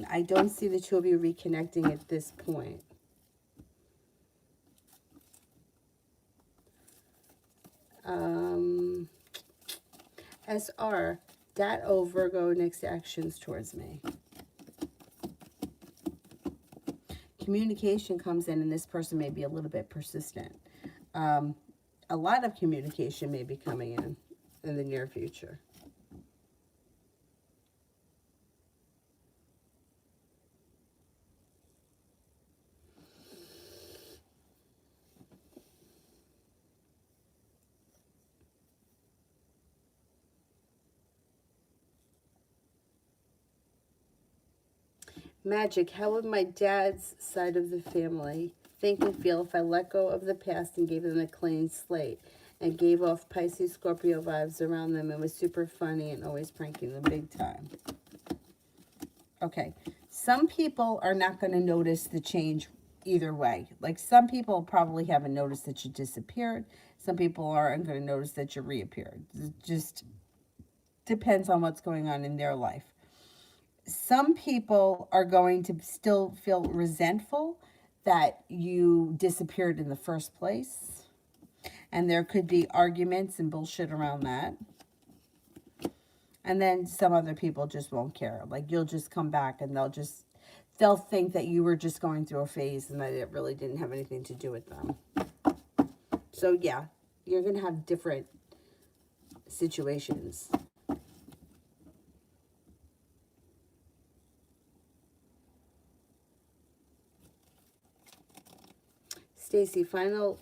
I don't see the two of you reconnecting at this point. SR, Virgo next actions towards me. communication comes in, and this person may be a little bit persistent. A lot of communication may be coming in the near future. Magic, how would my dad's side of the family think and feel if I let go of the past and gave them a clean slate and gave off Pisces, Scorpio vibes around them and was super funny and always pranking them big time? Okay, some people are not going to notice the change either way. Like, some people probably haven't noticed that you disappeared. Some people aren't going to notice that you reappeared. It just depends on what's going on in their life. Some people are going to still feel resentful that you disappeared in the first place. And there could be arguments and bullshit around that. And then some other people just won't care. Like, you'll just come back and they'll think that you were just going through a phase and that it really didn't have anything to do with them. So yeah, you're going to have different situations. Stacy, final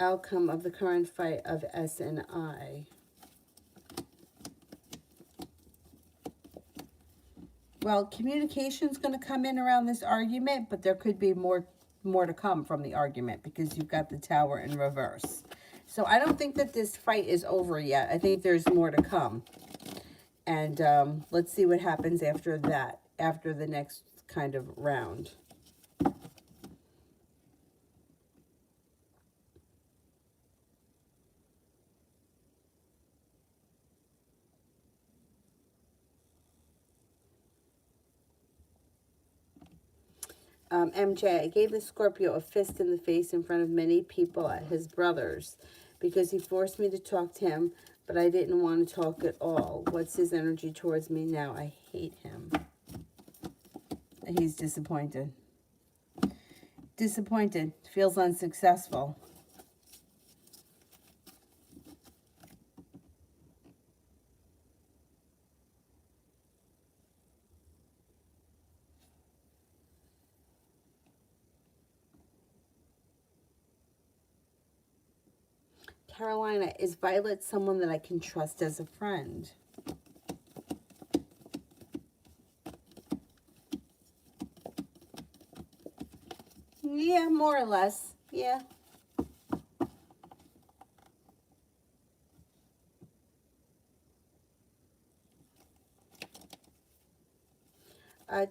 outcome of the current fight of S and I. Well, communication's going to come in around this argument, but there could be more to come from the argument because you've got the Tower in reverse. So I don't think that this fight is over yet. I think there's more to come. And let's see what happens after that, after the next kind of round. MJ, I gave the Scorpio a fist in the face in front of many people at his brother's because he forced me to talk to him, but I didn't want to talk at all. What's his energy towards me now? I hate him. He's disappointed. Disappointed. Feels unsuccessful. Carolina, is Violet someone that I can trust as a friend? Yeah, more or less. Yeah.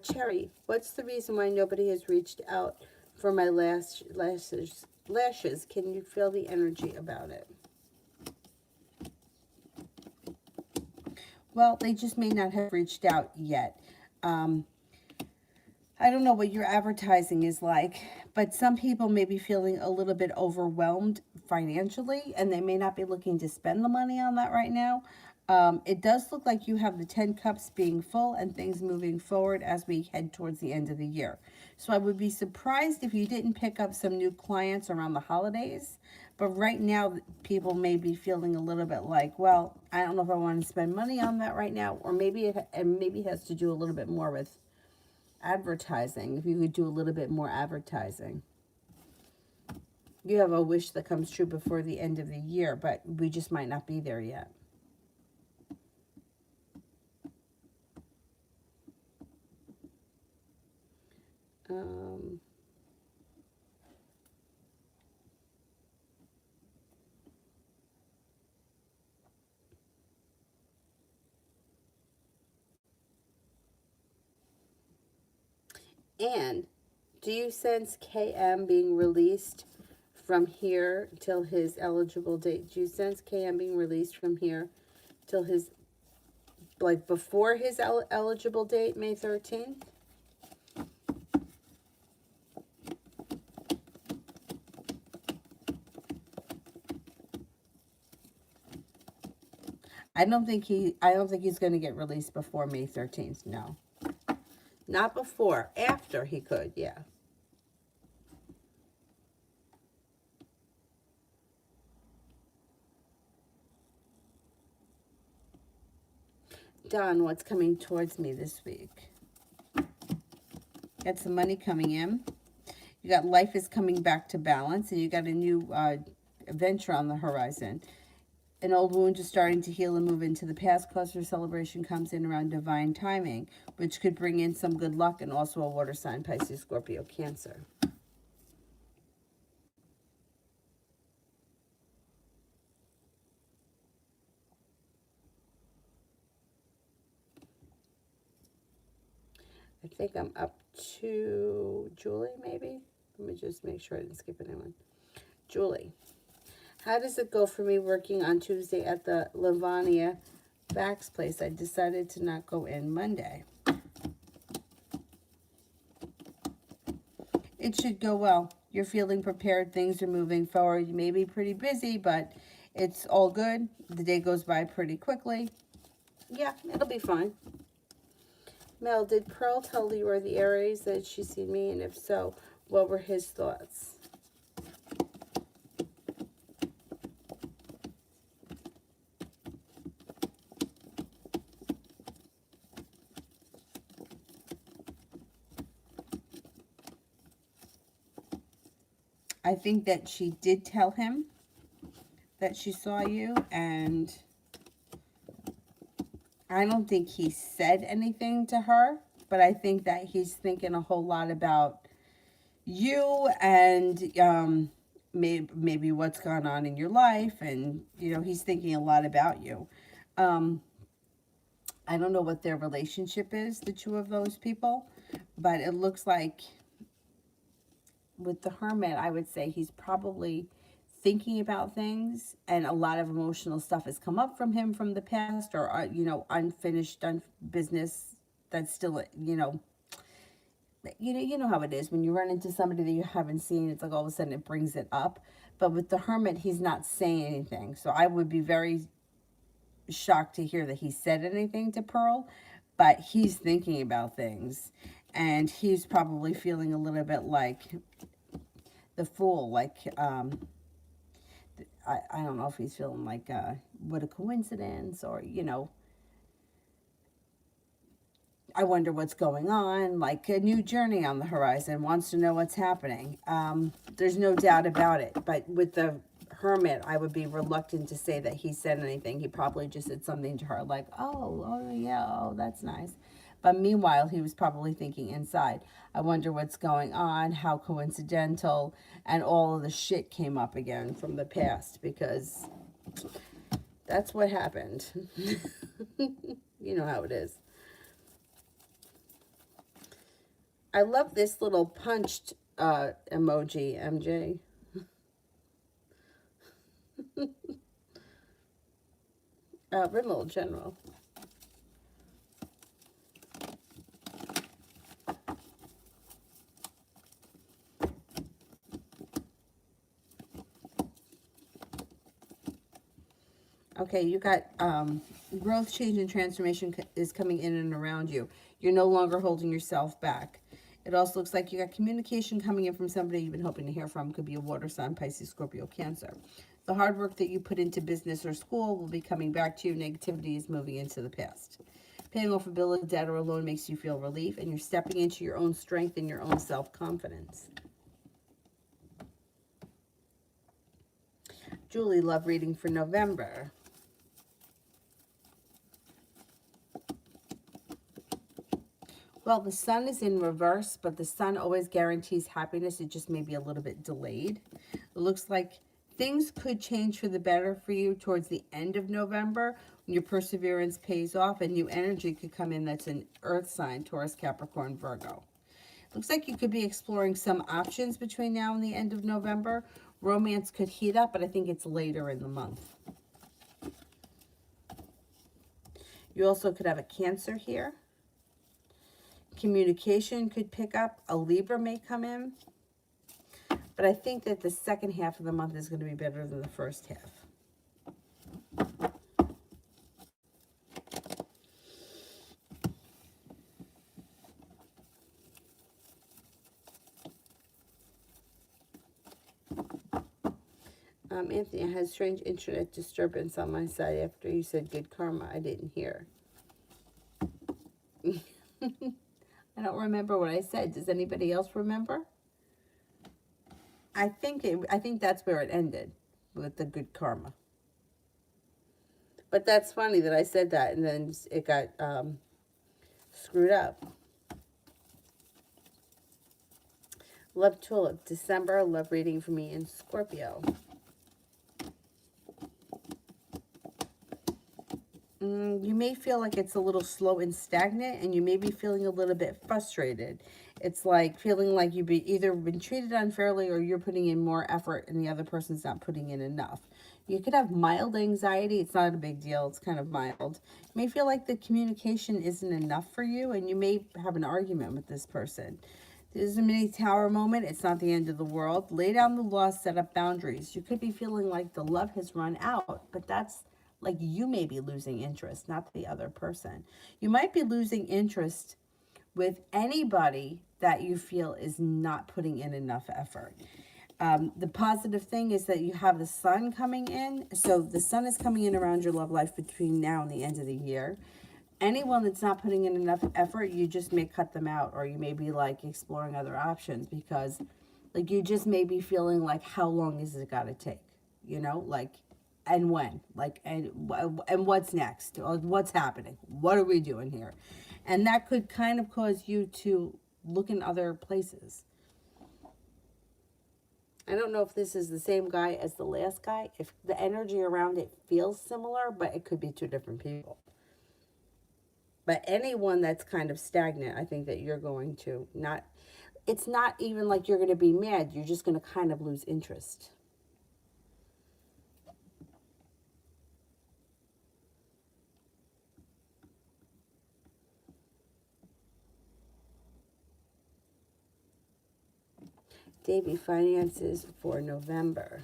Cherry, what's the reason why nobody has reached out for my lashes? Can you feel the energy about it? Well, they just may not have reached out yet. I don't know what your advertising is like, but some people may be feeling a little bit overwhelmed financially, and they may not be looking to spend the money on that right now. It does look like you have the 10 cups being full and things moving forward as we head towards the end of the year. So I would be surprised if you didn't pick up some new clients around the holidays. But right now, people may be feeling a little bit like, well, I don't know if I want to spend money on that right now. Or maybe it has to do a little bit more with advertising. If you could do a little bit more advertising. You have a wish that comes true before the end of the year, but we just might not be there yet. And do you sense KM being released from here till his eligible date? Do you sense KM being released from here till his, like, before his eligible date, May 13th? I don't think he's going to get released before May 13th. No. Not before. After he could, yeah. Don, what's coming towards me this week? Got some money coming in. You got life is coming back to balance, and you got a new adventure on the horizon. An old wound is starting to heal and move into the past. Cause for celebration comes in around divine timing, which could bring in some good luck, and also a water sign, Pisces, Scorpio, Cancer. I think I'm up to Julie, maybe? Let me just make sure I didn't skip anyone. Julie, how does it go for me working on Tuesday at the Lavania Bax place? I decided to not go in Monday. It should go well. You're feeling prepared. Things are moving forward. You may be pretty busy, but it's all good. The day goes by pretty quickly. Yeah, it'll be fine. Mel, did Pearl tell Leroy the Aries that she's seen me? And if so, what were his thoughts? I think that she did tell him that she saw you, and I don't think he said anything to her, but I think that he's thinking a whole lot about you and maybe what's gone on in your life, and he's thinking a lot about you. I don't know what their relationship is, the two of those people, but it looks like with the Hermit, I would say he's probably thinking about things, and a lot of emotional stuff has come up from him from the past, or unfinished business that's still you know how it is when you run into somebody that you haven't seen. It's like all of a sudden it brings it up. But with the Hermit, he's not saying anything, so I would be very shocked to hear that he said anything to Pearl, but he's thinking about things, and he's probably feeling a little bit like the fool, like I don't know if he's feeling like what a coincidence, or I wonder what's going on, like a new journey on the horizon, wants to know what's happening. There's no doubt about it, but with the Hermit, I would be reluctant to say that he said anything. He probably just said something to her like, oh yeah, oh, that's nice. But meanwhile, he was probably thinking inside, I wonder what's going on, how coincidental, and all of the shit came up again from the past, because that's what happened. You know how it is. I love this little punched emoji, MJ. Rimmel General. Okay, you got growth, change, and transformation is coming in and around you. You're no longer holding yourself back. It also looks like you got communication coming in from somebody you've been hoping to hear from. Could be a water sign, Pisces, Scorpio, Cancer. The hard work that you put into business or school will be coming back to you. Negativity is moving into the past. Paying off a bill, a debt, or a loan makes you feel relief, and you're stepping into your own strength and your own self-confidence. Julie, love reading for November. Well, the sun is in reverse, but the sun always guarantees happiness. It just may be a little bit delayed. It looks like things could change for the better for you towards the end of November when your perseverance pays off, and new energy could come in that's an earth sign, Taurus, Capricorn, Virgo. Looks like you could be exploring some options between now and the end of November. Romance could heat up, but I think it's later in the month. You also could have a Cancer here. Communication could pick up. A Libra may come in. But I think that the second half of the month is going to be better than the first half. Anthony, I had strange internet disturbance on my side after you said good karma. I didn't hear. I don't remember what I said. Does anybody else remember? I think that's where it ended, with the good karma. But that's funny that I said that and then it got screwed up. Love Tulip, December, love reading for me in Scorpio. You may feel like it's a little slow and stagnant, and you may be feeling a little bit frustrated. It's like feeling like you've either been treated unfairly or you're putting in more effort and the other person's not putting in enough. You could have mild anxiety. It's not a big deal. It's kind of mild. You may feel like the communication isn't enough for you, and you may have an argument with this person. This is a mini tower moment. It's not the end of the world. Lay down the law, set up boundaries. You could be feeling like the love has run out, but that's like you may be losing interest, not the other person. You might be losing interest with anybody that you feel is not putting in enough effort. The positive thing is that you have the sun coming in. So the sun is coming in around your love life between now and the end of the year. Anyone that's not putting in enough effort, you just may cut them out, or you may be like exploring other options because like you just may be feeling like, how long is it got to take? You know, like, and when, like, and what's next? What's happening? What are we doing here? And that could kind of cause you to look in other places. I don't know if this is the same guy as the last guy. If the energy around it feels similar, but it could be two different people. But anyone that's kind of stagnant, I think that you're going to not, it's not even like you're going to be mad. You're just going to kind of lose interest. Davy, finances for November.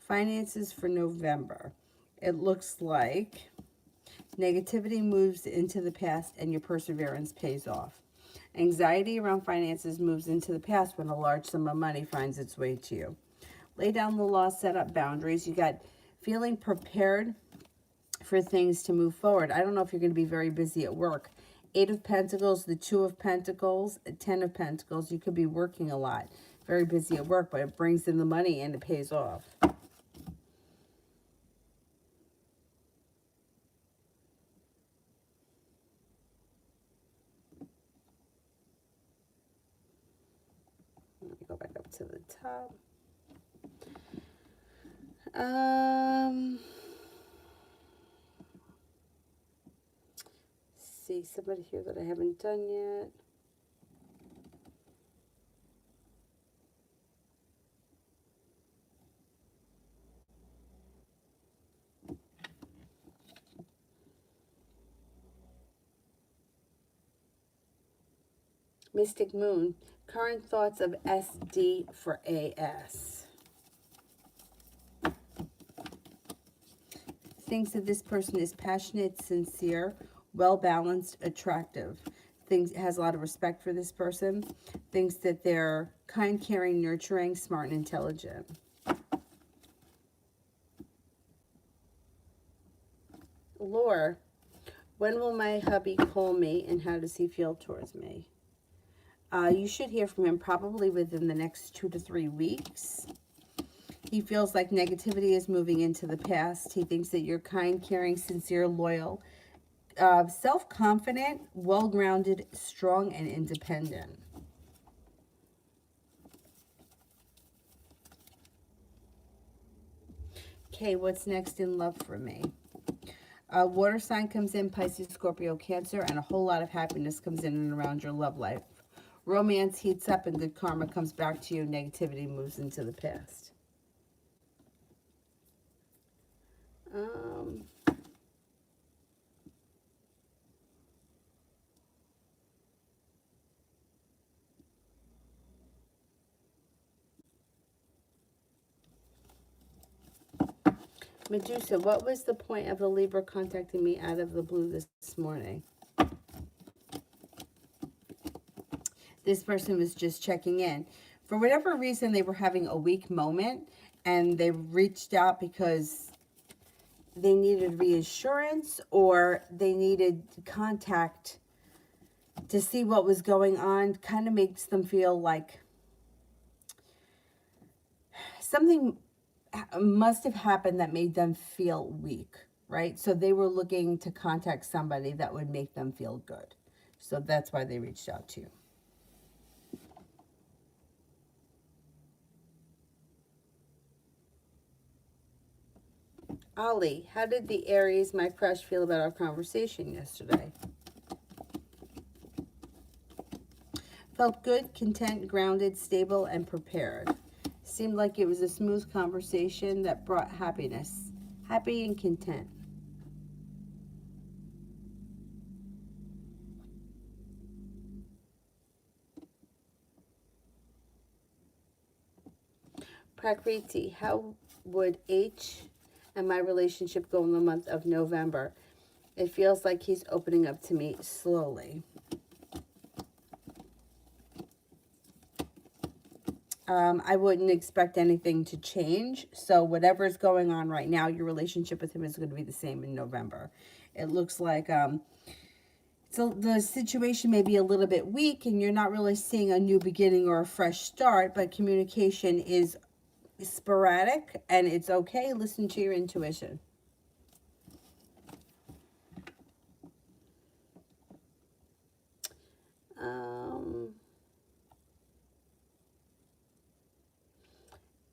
Finances for November. It looks like negativity moves into the past and your perseverance pays off. Anxiety around finances moves into the past when a large sum of money finds its way to you. Lay down the law, set up boundaries. You got feeling prepared for things to move forward. I don't know if you're going to be very busy at work. 8 of Pentacles, the 2 of Pentacles, 10 of Pentacles. You could be working a lot. Very busy at work, but it brings in the money and it pays off. Let me go back up to the top. See somebody here that I haven't done yet. Mystic Moon, current thoughts of SD for AS. Thinks that this person is passionate, sincere, well-balanced, attractive. Has a lot of respect for this person. Thinks that they're kind, caring, nurturing, smart, and intelligent. Lore, when will my hubby call me and how does he feel towards me? You should hear from him probably within the next 2 to 3 weeks. He feels like negativity is moving into the past. He thinks that you're kind, caring, sincere, loyal, self-confident, well-grounded, strong, and independent. Okay, what's next in love for me? Water sign comes in, Pisces, Scorpio, Cancer, and a whole lot of happiness comes in and around your love life. Romance heats up and good karma comes back to you. Negativity moves into the past. Medusa, what was the point of the Libra contacting me out of the blue this morning? This person was just checking in. For whatever reason, they were having a weak moment, and they reached out because they needed reassurance, or they needed contact to see what was going on. Kind of makes them feel like something must have happened that made them feel weak, right? So they were looking to contact somebody that would make them feel good. So that's why they reached out to you. Ollie, how did the Aries, my crush, feel about our conversation yesterday? Felt good, content, grounded, stable, and prepared. Seemed like it was a smooth conversation that brought happiness. Happy and content. Prakriti, how would H and my relationship go in the month of November? It feels like he's opening up to me slowly. I wouldn't expect anything to change. So whatever's going on right now, your relationship with him is going to be the same in November. It looks like so the situation may be a little bit weak and you're not really seeing a new beginning or a fresh start, but communication is sporadic and it's okay. Listen to your intuition.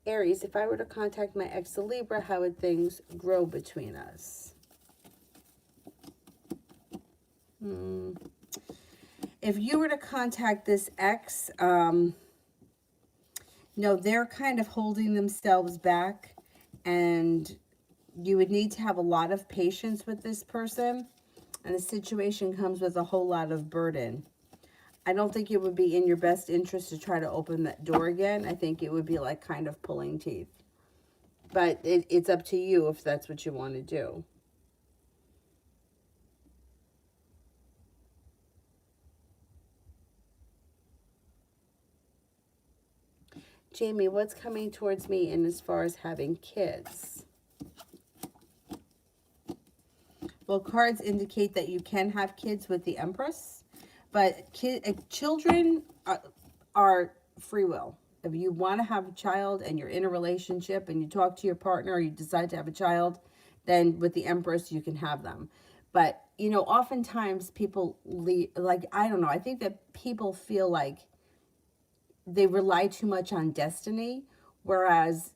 Aries, if I were to contact my ex, the Libra, how would things grow between us? If you were to contact this ex, no, they're kind of holding themselves back, and you would need to have a lot of patience with this person, and the situation comes with a whole lot of burden. I don't think it would be in your best interest to try to open that door again. I think it would be like kind of pulling teeth. But it's up to you if that's what you want to do. Jamie, what's coming towards me in as far as having kids? Well, cards indicate that you can have kids with the Empress, but children are free will. If you want to have a child and you're in a relationship and you talk to your partner or you decide to have a child, then with the Empress, you can have them. But, you know, oftentimes people like, I don't know, I think that people feel like they rely too much on destiny, whereas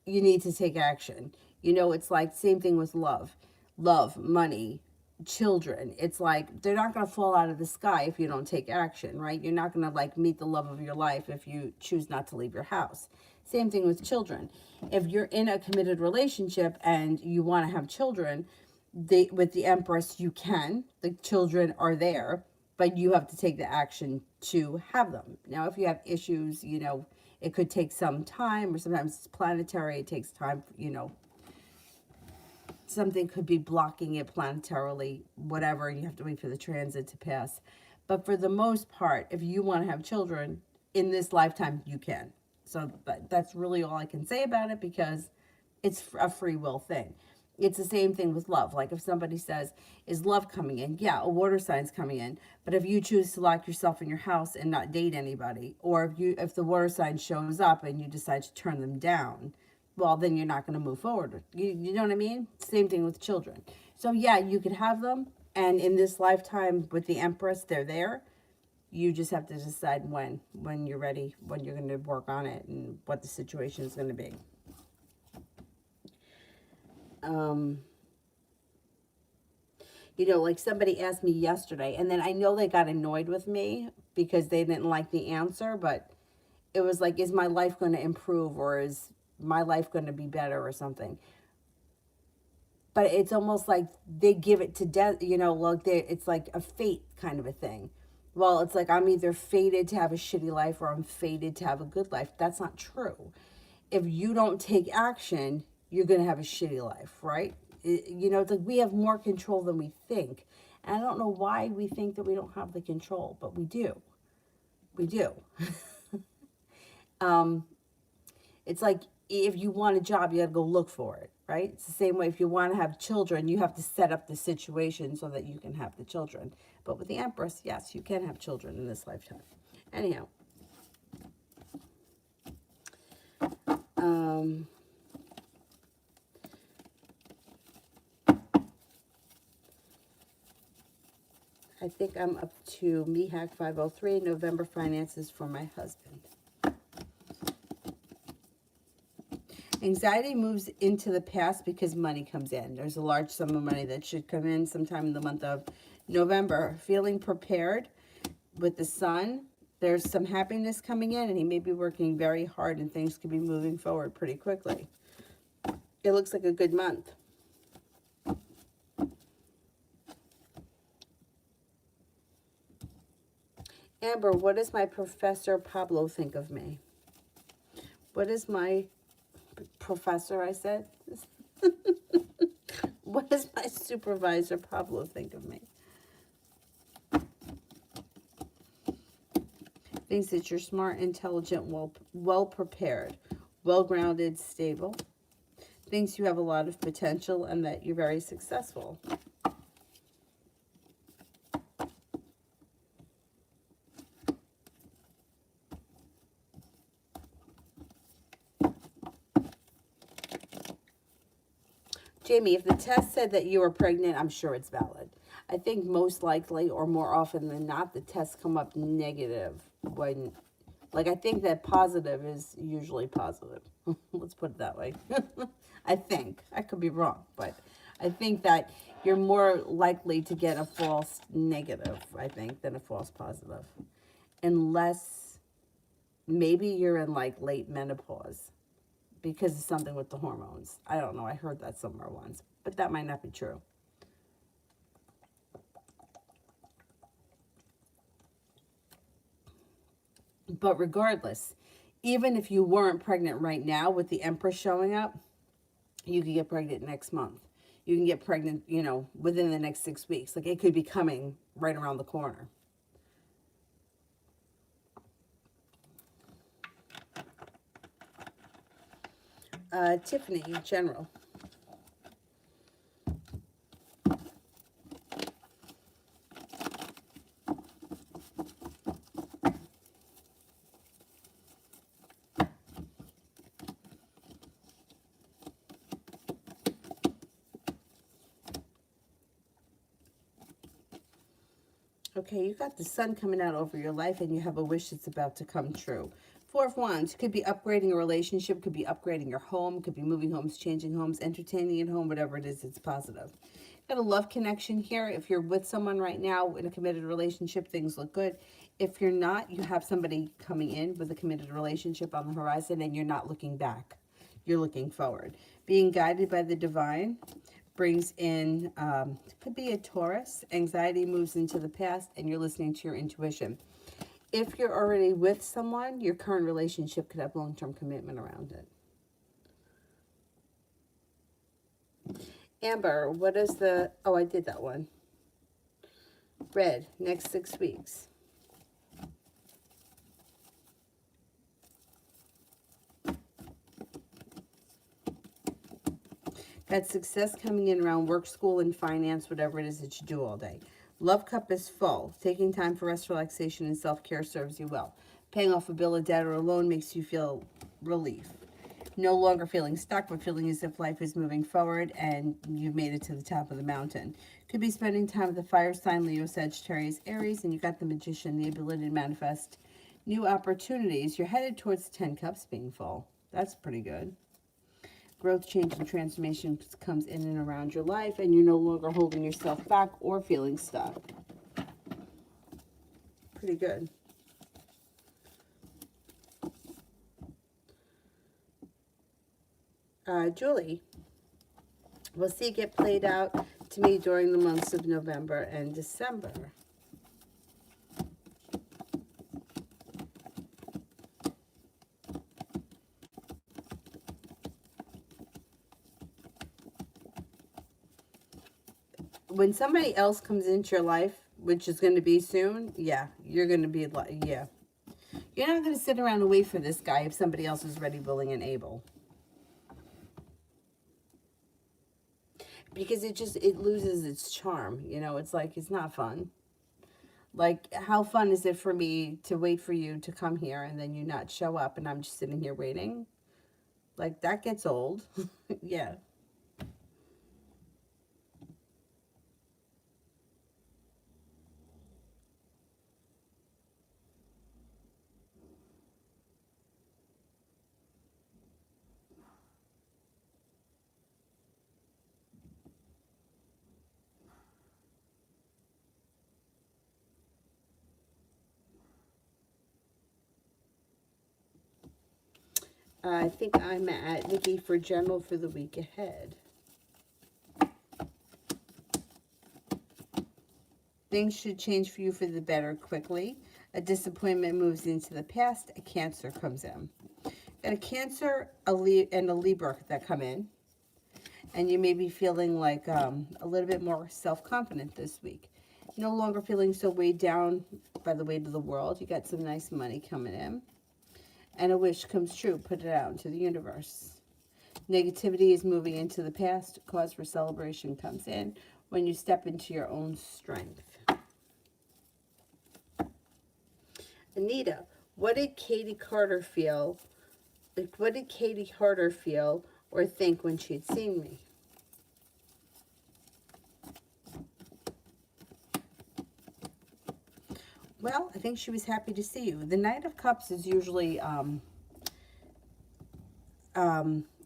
you need to take action. You know, it's like same thing with love, money, children. It's like they're not going to fall out of the sky if you don't take action, right? You're not going to like meet the love of your life if you choose not to leave your house. Same thing with children. If you're in a committed relationship and you want to have children, with the Empress, you can. The children are there, but you have to take the action to have them. Now, if you have issues, you know, it could take some time, or sometimes it's planetary. It takes time, you know, something could be blocking it planetarily, whatever, and you have to wait for the transit to pass. But for the most part, if you want to have children in this lifetime, you can. So that's really all I can say about it, because it's a free will thing. It's the same thing with love. Like if somebody says, is love coming in? Yeah, a water sign's coming in. But if you choose to lock yourself in your house and not date anybody, or if the water sign shows up and you decide to turn them down, well, then you're not going to move forward. You know what I mean? Same thing with children. So yeah, you could have them. And in this lifetime with the Empress, they're there. You just have to decide when you're ready, when you're going to work on it, and what the situation is going to be. You know, like somebody asked me yesterday, and then I know they got annoyed with me because they didn't like the answer, but it was like, is my life going to improve, or is my life going to be better or something? But it's almost like they give it to death, you know, like it's like a fate kind of a thing. Well, it's like I'm either fated to have a shitty life or I'm fated to have a good life. That's not true. If you don't take action, you're going to have a shitty life, right? You know, it's like we have more control than we think. And I don't know why we think that we don't have the control, but we do. We do. It's like if you want a job, you got to go look for it, right? It's the same way if you want to have children, you have to set up the situation so that you can have the children. But with the Empress, yes, you can have children in this lifetime. Anyhow, I think I'm up to MEHAC 503, November finances for my husband. Anxiety moves into the past because money comes in. There's a large sum of money that should come in sometime in the month of November. Feeling prepared with the sun. There's some happiness coming in, and he may be working very hard, and things could be moving forward pretty quickly. It looks like a good month. Amber, what does my Professor Pablo think of me? What is my professor, I said? What does my supervisor Pablo think of me? Thinks that you're smart, intelligent, well prepared, well-grounded, stable. Thinks you have a lot of potential and that you're very successful. Jamie, if the test said that you were pregnant, I'm sure it's valid. I think most likely, or more often than not, the tests come up negative when, like, I think that positive is usually positive. Let's put it that way. I think. I could be wrong, but I think that you're more likely to get a false negative, I think, than a false positive. Unless maybe you're in, like, late menopause because of something with the hormones. I don't know. I heard that somewhere once, but that might not be true. But regardless, even if you weren't pregnant right now with the Empress showing up, you could get pregnant next month. You can get pregnant, you know, within the next 6 weeks. Like, it could be coming right around the corner. Tiffany, general. Okay, you got the sun coming out over your life and you have a wish that's about to come true. Four of Wands, could be upgrading a relationship, could be upgrading your home, could be moving homes, changing homes, entertaining at home, whatever it is, it's positive. Got a love connection here. If you're with someone right now in a committed relationship, things look good. If you're not, you have somebody coming in with a committed relationship on the horizon and you're not looking back. You're looking forward. Being guided by the divine brings in, could be a Taurus. Anxiety moves into the past and you're listening to your intuition. If you're already with someone, your current relationship could have long-term commitment around it. Amber, what is the, oh, I did that one. Red, next 6 weeks. Got success coming in around work, school, and finance, whatever it is that you do all day. Love cup is full. Taking time for rest, relaxation, and self-care serves you well. Paying off a bill, a debt, or a loan makes you feel relief. No longer feeling stuck, but feeling as if life is moving forward and you've made it to the top of the mountain. Could be spending time with the fire sign, Leo, Sagittarius, Aries, and you got the Magician, the ability to manifest new opportunities. You're headed towards 10 cups being full. That's pretty good. Growth, change, and transformation comes in and around your life, and you're no longer holding yourself back or feeling stuck. Pretty good. Julie, we'll see it get played out to me during the months of November and December. When somebody else comes into your life, which is going to be soon, yeah, you're going to be like, yeah. You're not going to sit around and wait for this guy if somebody else is ready, willing, and able. because it loses its charm. You know, it's like, it's not fun. Like, how fun is it for me to wait for you to come here and then you not show up and I'm just sitting here waiting? Like, that gets old. Yeah. I think I'm at Nikki for general for the week ahead. Things should change for you for the better quickly. A disappointment moves into the past. A Cancer comes in. Got a Cancer, and a Libra that come in. And you may be feeling like a little bit more self-confident this week. No longer feeling so weighed down by the weight of the world. You got some nice money coming in. And a wish comes true. Put it out into the universe. Negativity is moving into the past. Cause for celebration comes in when you step into your own strength. Anita, what did Katie Carter feel? What did Katie Carter feel or think when she had seen me? Well, I think she was happy to see you. The Knight of Cups is usually,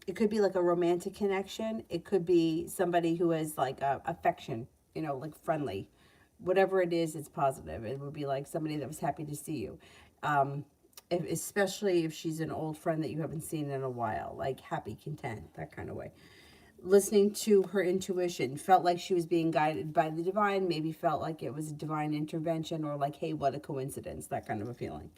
it could be like a romantic connection. It could be somebody who has like affection, you know, like friendly. Whatever it is, it's positive. It would be like somebody that was happy to see you. Especially if she's an old friend that you haven't seen in a while, like happy, content, that kind of way. Listening to her intuition, felt like she was being guided by the divine, maybe felt like it was a divine intervention, or like, hey, what a coincidence, that kind of a feeling.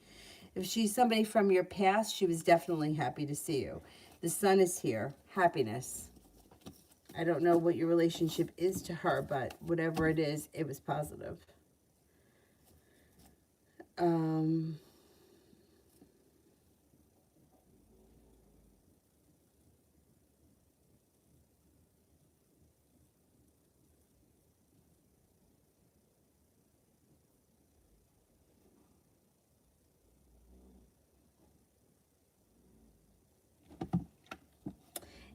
If she's somebody from your past, she was definitely happy to see you. The sun is here, happiness. I don't know what your relationship is to her, but whatever it is, it was positive.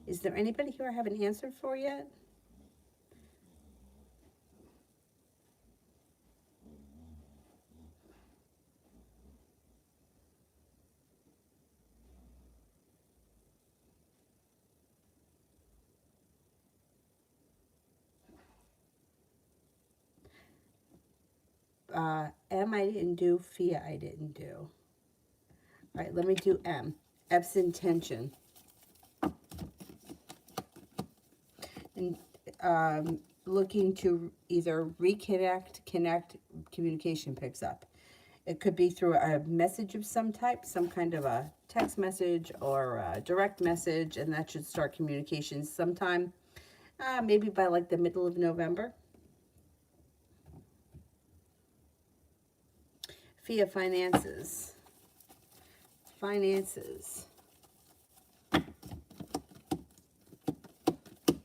Is there anybody here I haven't answered for yet? M I didn't do, Fia I didn't do. All right, let me do M. F's intention. And looking to either reconnect, connect, communication picks up. It could be through a message of some type, some kind of a text message or a direct message, and that should start communications sometime, maybe by like the middle of November. Fia, finances. Finances.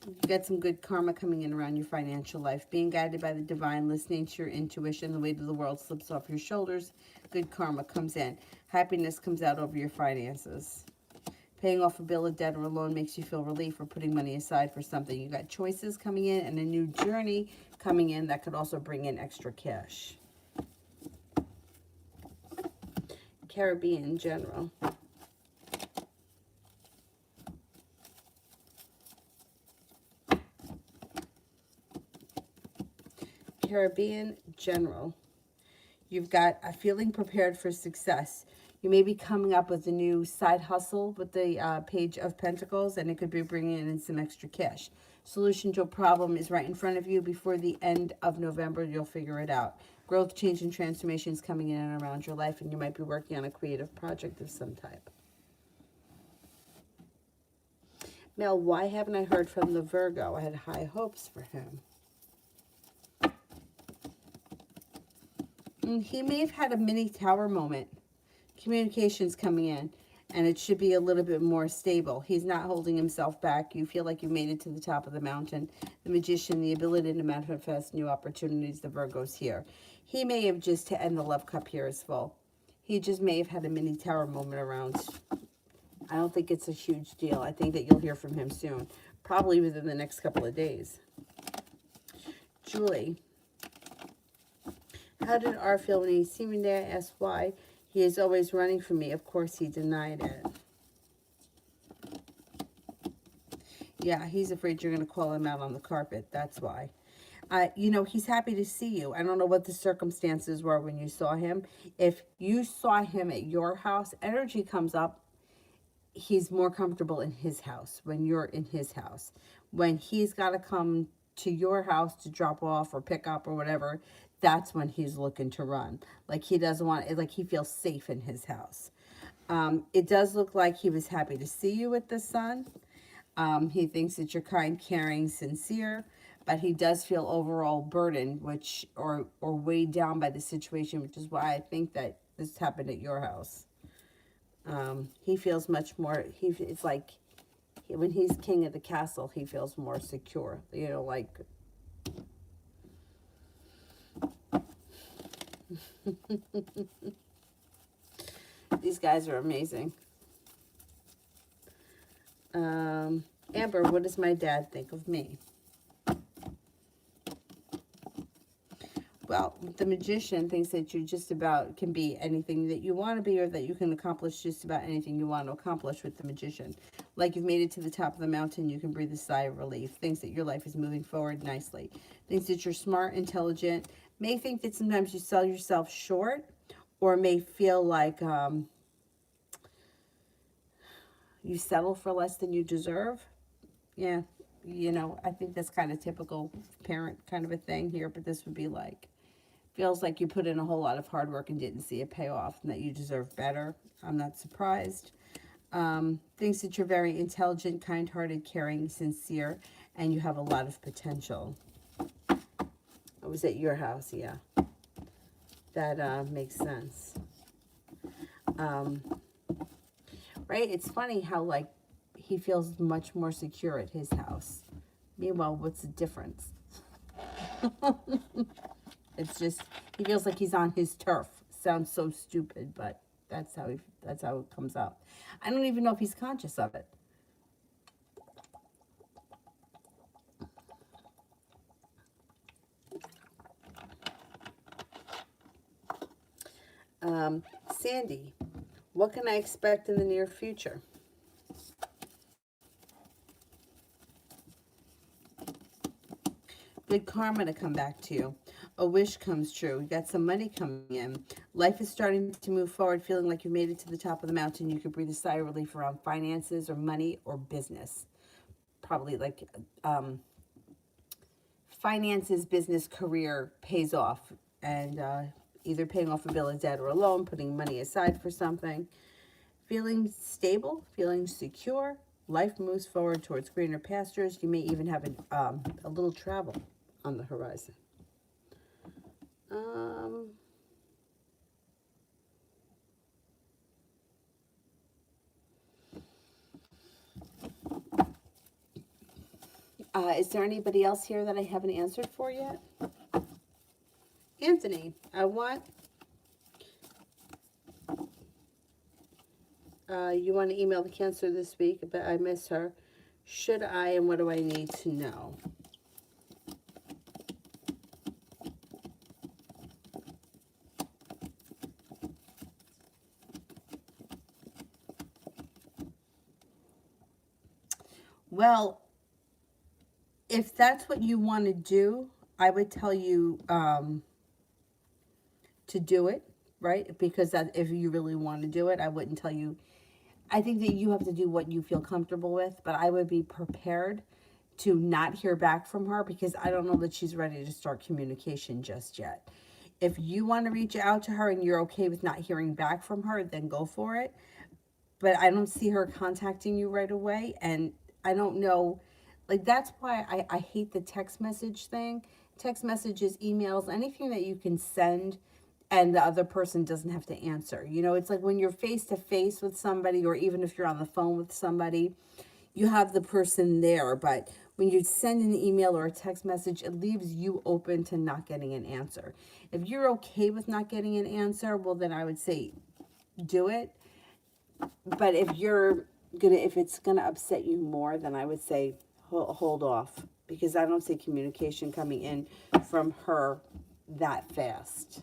You got some good karma coming in around your financial life. Being guided by the divine, listening to your intuition, the weight of the world slips off your shoulders. Good karma comes in. Happiness comes out over your finances. Paying off a bill of debt or a loan makes you feel relief, or putting money aside for something. You got choices coming in and a new journey coming in that could also bring in extra cash. Caribbean general. Caribbean general. You've got a feeling prepared for success. You may be coming up with a new side hustle with the Page of Pentacles, and it could be bringing in some extra cash. Solution to a problem is right in front of you. Before the end of November, you'll figure it out. Growth, change, and transformation is coming in and around your life, and you might be working on a creative project of some type. Mel, why haven't I heard from the Virgo? I had high hopes for him. He may have had a mini tower moment. Communications coming in. And it should be a little bit more stable. He's not holding himself back. You feel like you made it to the top of the mountain. The Magician, the ability to manifest new opportunities, the Virgo's here. He may have just, to end the love cup here is full. He just may have had a mini tower moment around. I don't think it's a huge deal. I think that you'll hear from him soon. Probably within the next couple of days. Julie. How did R feel when he see me there? I asked why. He is always running from me. Of course, he denied it. Yeah, he's afraid you're going to call him out on the carpet. That's why. You know, he's happy to see you. I don't know what the circumstances were when you saw him. If you saw him at your house, energy comes up. He's more comfortable in his house when you're in his house. When he's got to come to your house to drop off or pick up or whatever, that's when he's looking to run. Like he doesn't want it, like he feels safe in his house. It does look like he was happy to see you with the sun. He thinks that you're kind, caring, sincere, but he does feel overall burdened, which or weighed down by the situation, which is why I think that this happened at your house. He feels much more. It's like when he's king of the castle, he feels more secure. You know, like. These guys are amazing. Amber, what does my dad think of me? Well, the Magician thinks that you just about can be anything that you want to be, or that you can accomplish just about anything you want to accomplish with the Magician. Like you've made it to the top of the mountain, you can breathe a sigh of relief. Thinks that your life is moving forward nicely. Thinks that you're smart, intelligent. May think that sometimes you sell yourself short, or may feel like you settle for less than you deserve. Yeah, you know, I think that's kind of typical parent kind of a thing here, but this would be like, feels like you put in a whole lot of hard work and didn't see it pay off, and that you deserve better. I'm not surprised. Thinks that you're very intelligent, kind-hearted, caring, sincere, and you have a lot of potential. I was at your house, yeah. That makes sense. Right? It's funny how, like, he feels much more secure at his house. Meanwhile, what's the difference? It's just, he feels like he's on his turf. Sounds so stupid, but that's how it comes out. I don't even know if he's conscious of it. Sandy, what can I expect in the near future? Good karma to come back to you. A wish comes true. You got some money coming in. Life is starting to move forward, feeling like you made it to the top of the mountain. You could breathe a sigh of relief around finances or money or business. Probably like finances, business, career pays off. And either paying off a bill of debt or a loan, putting money aside for something. Feeling stable, feeling secure. Life moves forward towards greener pastures. You may even have a little travel on the horizon. Is there anybody else here that I haven't answered for yet? Anthony, I want... you want to email the Cancer this week, but I miss her. Should I, and what do I need to know? Well, if that's what you want to do, I would tell you to do it, right? Because that, if you really want to do it, I wouldn't tell you. I think that you have to do what you feel comfortable with, but I would be prepared to not hear back from her, because I don't know that she's ready to start communication just yet. If you want to reach out to her and you're okay with not hearing back from her, then go for it. But I don't see her contacting you right away, and I don't know, like, that's why I hate the text message thing. Text messages, emails, anything that you can send and the other person doesn't have to answer. You know, it's like when you're face to face with somebody, or even if you're on the phone with somebody, you have the person there. But when you send an email or a text message, it leaves you open to not getting an answer. If you're okay with not getting an answer, well, then I would say do it. But if it's gonna upset you more, then I would say hold off, because I don't see communication coming in from her that fast.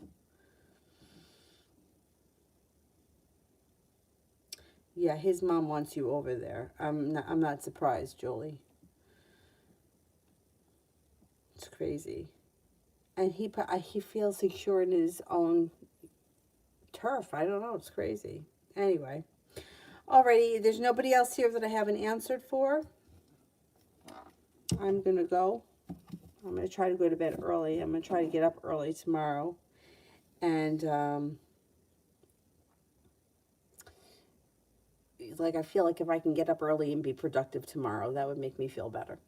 Yeah, his mom wants you over there. I'm not surprised, Julie. It's crazy. And he feels secure in his own turf. I don't know. It's crazy. Anyway. Alrighty, there's nobody else here that I haven't answered for. I'm going to go. I'm going to try to go to bed early. I'm going to try to get up early tomorrow. And, like, I feel like if I can get up early and be productive tomorrow, that would make me feel better.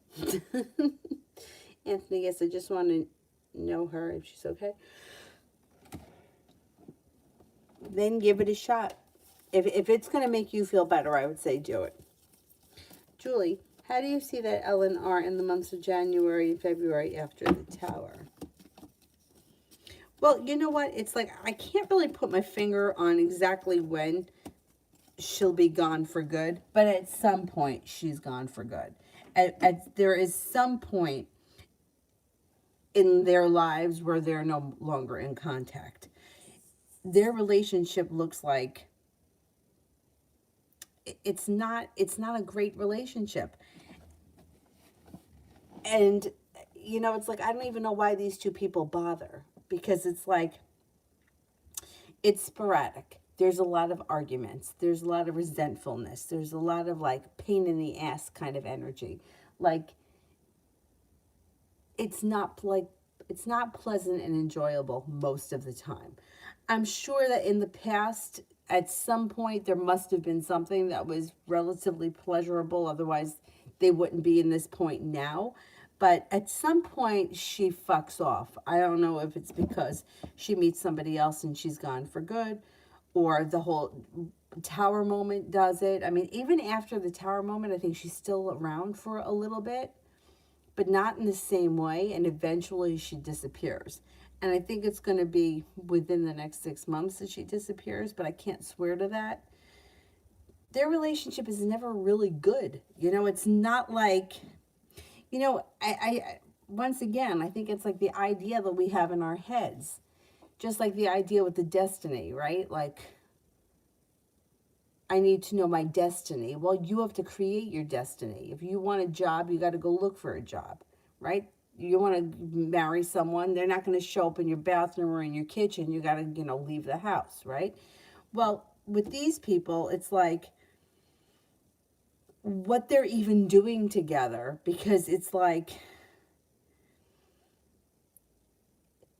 Anthony, yes, I just want to know her if she's okay. Then give it a shot. If it's going to make you feel better, I would say do it. Julie, how do you see that L and R in the months of January and February after the Tower? Well, you know what? It's like I can't really put my finger on exactly when she'll be gone for good, but at some point she's gone for good. There is some point in their lives where they're no longer in contact. Their relationship looks like it's not a great relationship. And you know, it's like I don't even know why these two people bother, because it's like it's sporadic. There's a lot of arguments. There's a lot of resentfulness. There's a lot of like pain in the ass kind of energy. Like it's not pleasant and enjoyable most of the time. I'm sure that in the past, at some point, there must have been something that was relatively pleasurable. Otherwise, they wouldn't be in this point now. But at some point, she fucks off. I don't know if it's because she meets somebody else and she's gone for good, or the whole Tower moment does it. I mean, even after the Tower moment, I think she's still around for a little bit, but not in the same way. And eventually she disappears. And I think it's going to be within the next 6 months that she disappears, but I can't swear to that. Their relationship is never really good. You know, it's not like, you know, I once again, I think it's like the idea that we have in our heads. Just like the idea with the destiny, right? Like, I need to know my destiny. Well, you have to create your destiny. If you want a job, you got to go look for a job, right? You want to marry someone, they're not going to show up in your bathroom or in your kitchen. You got to, you know, leave the house, right? Well, with these people, it's like what they're even doing together, because it's like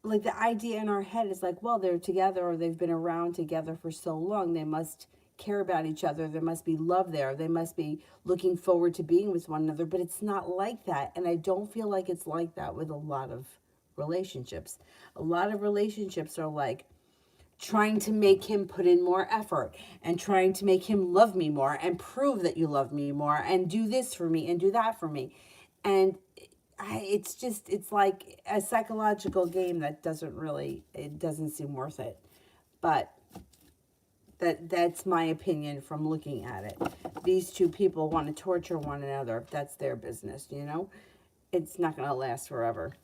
the idea in our head is like, well, they're together, or they've been around together for so long. They must care about each other. There must be love there. They must be looking forward to being with one another, but it's not like that. And I don't feel like it's like that with a lot of relationships. A lot of relationships are like trying to make him put in more effort, and trying to make him love me more, and prove that you love me more, and do this for me and do that for me. And it's like a psychological game that it doesn't seem worth it. But that's my opinion from looking at it. These two people want to torture one another. That's their business, you know? It's not going to last forever.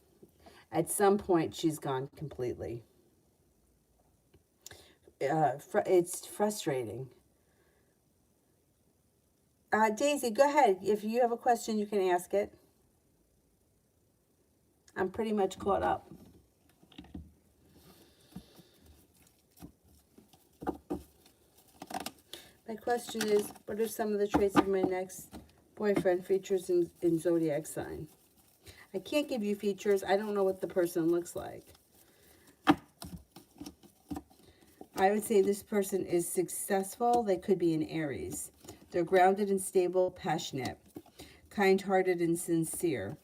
At some point, she's gone completely. It's frustrating. Daisy, go ahead. If you have a question, you can ask it. I'm pretty much caught up. My question is, what are some of the traits of my next boyfriend? Features in zodiac sign. I can't give you features. I don't know what the person looks like. I would say this person is successful. They could be an Aries. They're grounded and stable, passionate, kind-hearted and sincere.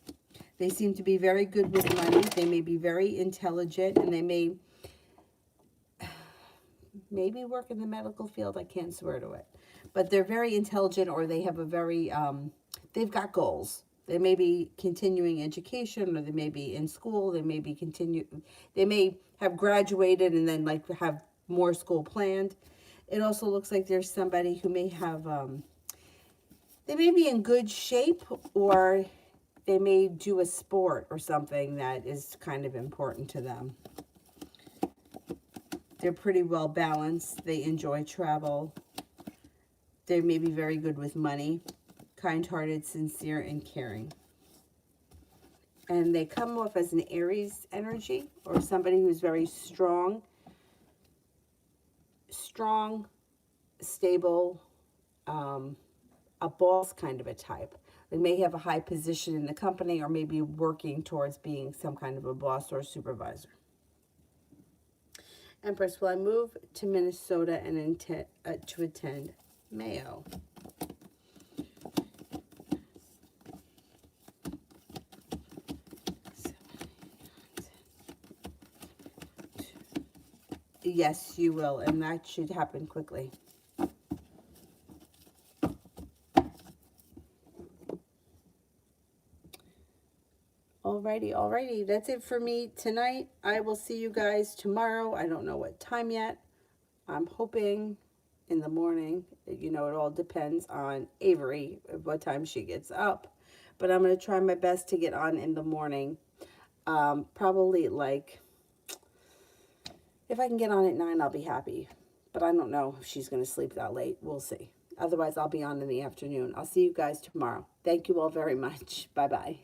They seem to be very good with money. They may be very intelligent, and they may maybe work in the medical field. I can't swear to it. But they're very intelligent, or they have a very, they've got goals. They may be continuing education, or they may be in school. They may be they may have graduated and then like have more school planned. It also looks like there's somebody who may have, they may be in good shape, or they may do a sport or something that is kind of important to them. They're pretty well balanced. They enjoy travel. They may be very good with money, kind-hearted, sincere, and caring. And they come off as an Aries energy, or somebody who's very strong, stable, a boss kind of a type. They may have a high position in the company, or maybe working towards being some kind of a boss or supervisor. Empress, will I move to Minnesota and to attend Mayo? Yes, you will, and that should happen quickly. Alrighty. That's it for me tonight. I will see you guys tomorrow. I don't know what time yet. I'm hoping in the morning. You know, it all depends on Avery, what time she gets up. But I'm going to try my best to get on in the morning. Probably like, if I can get on at 9, I'll be happy. But I don't know if she's going to sleep that late. We'll see. Otherwise, I'll be on in the afternoon. I'll see you guys tomorrow. Thank you all very much. Bye-bye.